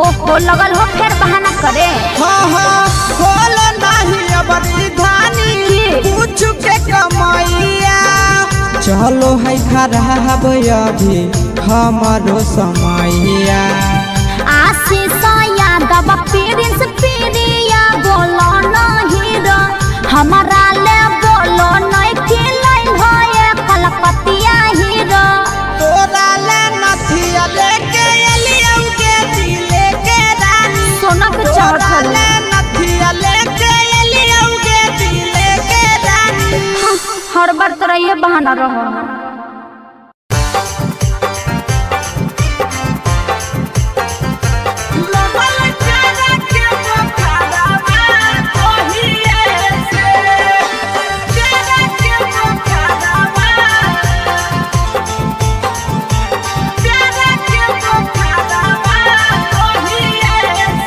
S2: ओहो लगल हो फिर बहाना करे
S1: खोल नहीं अबरी धानी कुछ के कमाइया
S3: चलो है खराब अभी हमारो समैया
S2: आशीष यादव प्रिंस प्रिया बोलो नहीं रो हमारा ले बोलो नहीं के लाइन हो ये कलकतिया हीरो
S1: तोरा ले नथिया लेके लियाउगे दिले के रानी
S2: सोना के
S1: तोरा
S2: चढ़ल
S1: ले नथिया लेके लियाउगे दिले के रानी
S2: हर बार तरह ये बहाना रहो
S1: लगल चारा के पोखरवा ओहिए से चारा के पोखरवा चारा के पोखरवा ओहिए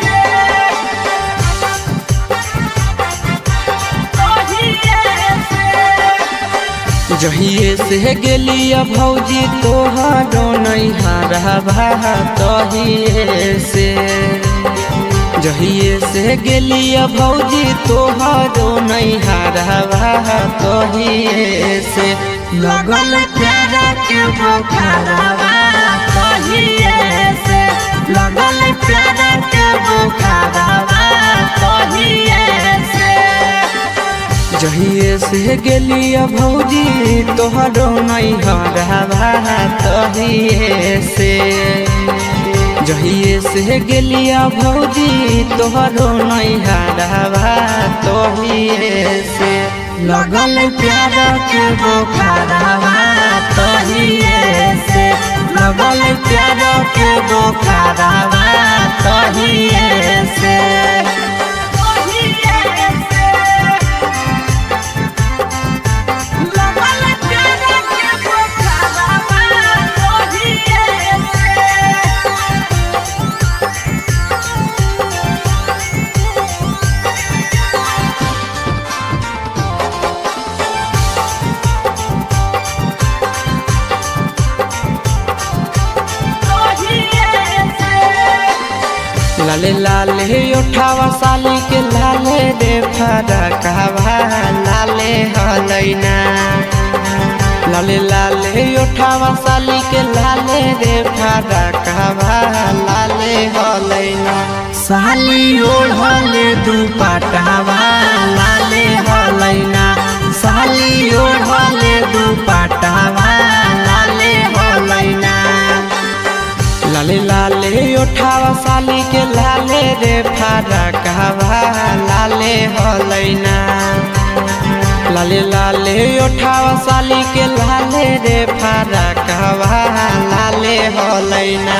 S1: से
S3: जहिए से गेलिया भौजी तोहरो नहीं हारवा तहिए से जहिए से गेलिया भौजी तोहरो नहीं हारवा तहिए से लगल प्यारा के बुखारवा तहिए से लगल प्यारा के बुखारवा तहिए से जहिए से गेलिया भौजी तोहरो नहीं हरवा तहिए से जहिए से गेलिया भौजी तोहरो नहीं हरवा तहिए से लगल प्यार के बुखारवा तहिए से लगल प्यार के बुखारवा तहिए से लाले लाले उठावा साली के लाले रे फरकवा लाले हलैना लाले लाले उठावा साली के लाले रे फरकवा लाले हलैना साली ओढ़ले दुपट्टावा लाले हलैना साली ओढ़ले दुपट्टावा लाले हलैना लाले लाले उठावा साली के लाले रे फरकवा लाले हलैना लाले लाले उठावा साली के लाले रे फरकवा लाले हलैना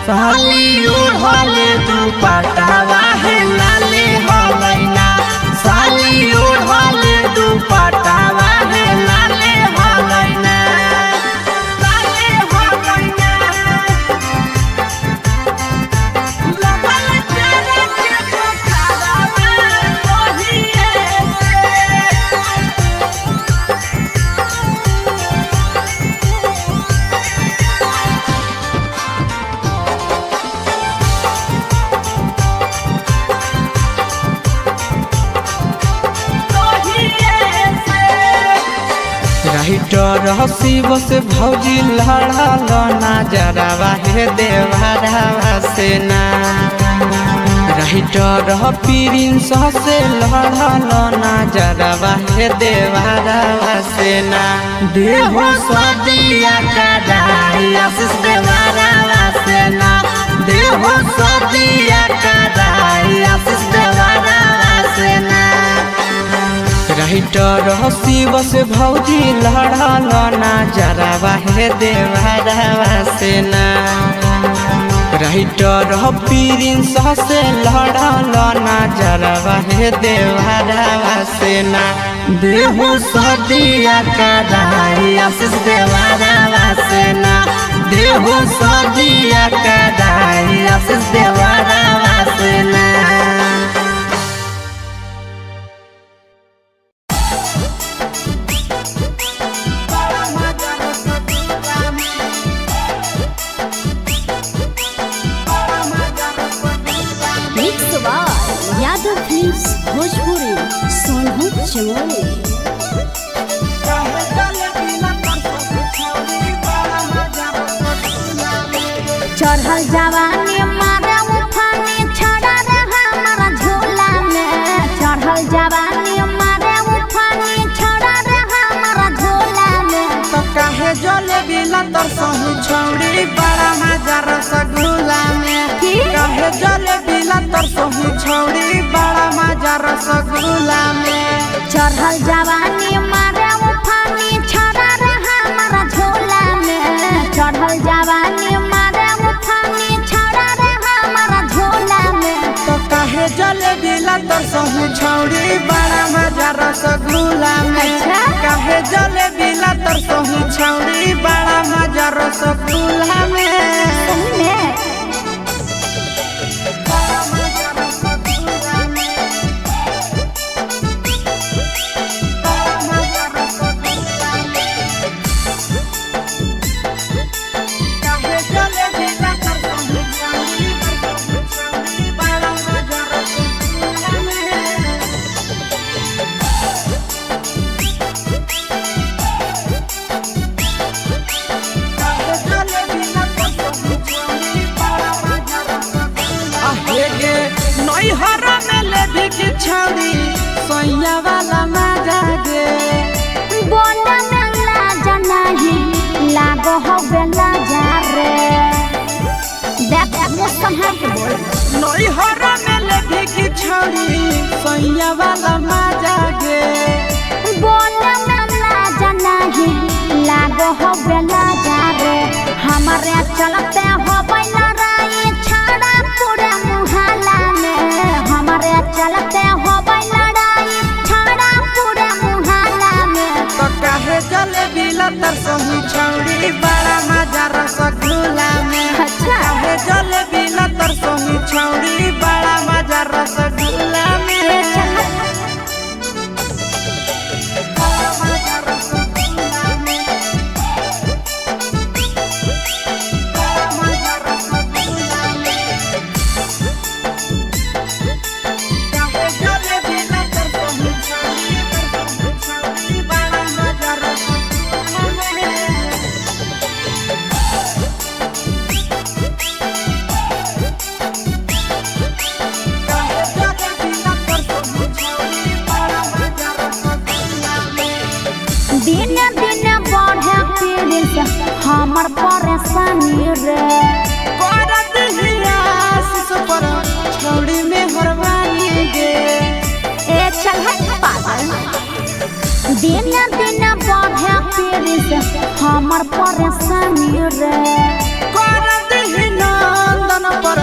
S3: साली ओढ़ले दुपट्टावा है लाले हलैना साली ओढ़ले दुपट्टावा है लाले हलैना लाले हलैना राइटर हसी बस भौजी लड़ल ना जरावा हे देवरावा से ना राइटर प्रिंस से लड़ल ना जरावा हे देवरावा से ना देहो सदिया कदाई आशीष देवरावा से ना देहो सदिया कदाई आशीष देवरावा से ना राइटर हसी बस भौजी लड़ल ना जरावा हे देवरावा से ना राइटर प्रिंस से लड़ल ना जरावा हे देवरावा से ना देहो सदिया कदाई आशीष देवरावा से ना देहो सदिया कदाई आशीष देवरावा से ना
S2: यादव फिल्म्स भोजपुरी सोनू चमोली चढ़ल जवानी मारे उठानी छड़ा रे हमारा झोला में चढ़ल जवानी मारे उठानी छड़ा रे हमारा झोला में
S1: तो काहे जले बिला तर सहु छौड़ी बड़ा मजा रसगुल्ला में काहे जले बिला तर सहु छौड़ी बड़ा मजा रसगुल्ला में
S2: चढ़ल जवानी मारे उठानी छड़ा रे हमारा झोला में चढ़ल जवानी मारे उठानी छड़ा रे हमारा झोला में
S1: तो काहे जले बिला तर सहु छौड़ी बड़ा मजा रसगुल्ला में काहे जले बिला तर सहु छौड़ी बड़ा मजा रसगुल्ला में छौड़ी सोया वाला मजा गे
S2: बोला मेला जनाही लागो हो बेला जा रे देख वो संहार के बोल
S1: नई हरा में लेभी की छौड़ी सोया वाला मजा गे
S2: बोला मेला जनाही लागो हो बेला जा रे हमारे चलते हो बैला राई छाड़ा पूरे मुहल्ला में हमारे चलते हो बैला राई छाड़ा पूरे मुहल्ला में
S1: तो काहे जले बिला तर सहु छौड़ी बड़ा मजा रसगुल्ला में काहे जले बिला तर सहु छौड़ी बड़ा मजा रसगुल्ला में
S2: हमर परेशानी रे
S1: करत हियास पर छौड़ी में हरवानी गे
S2: ए चल हट पागल दिन दिन बढ़े पीरिस हमर परेशानी रे
S1: करत ही नंदन पर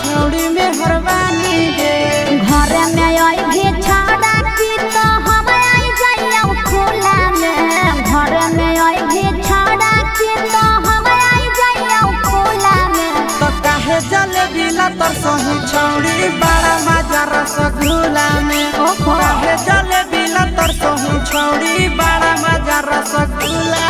S1: छौड़ी में हरवानी गे
S2: घर में आई भी छाड़ा की तो हम आई जाइयो खुला में घर में आई भी छाड़ा की तो हम आई जाइयो खुला में
S1: तो काहे जलेबी लतर सही छौड़ी बड़ा मजा रसगुल्ला में
S2: ओहो।
S1: काहे जलेबी लतर सही छौड़ी बड़ा मजा रसगुल्ला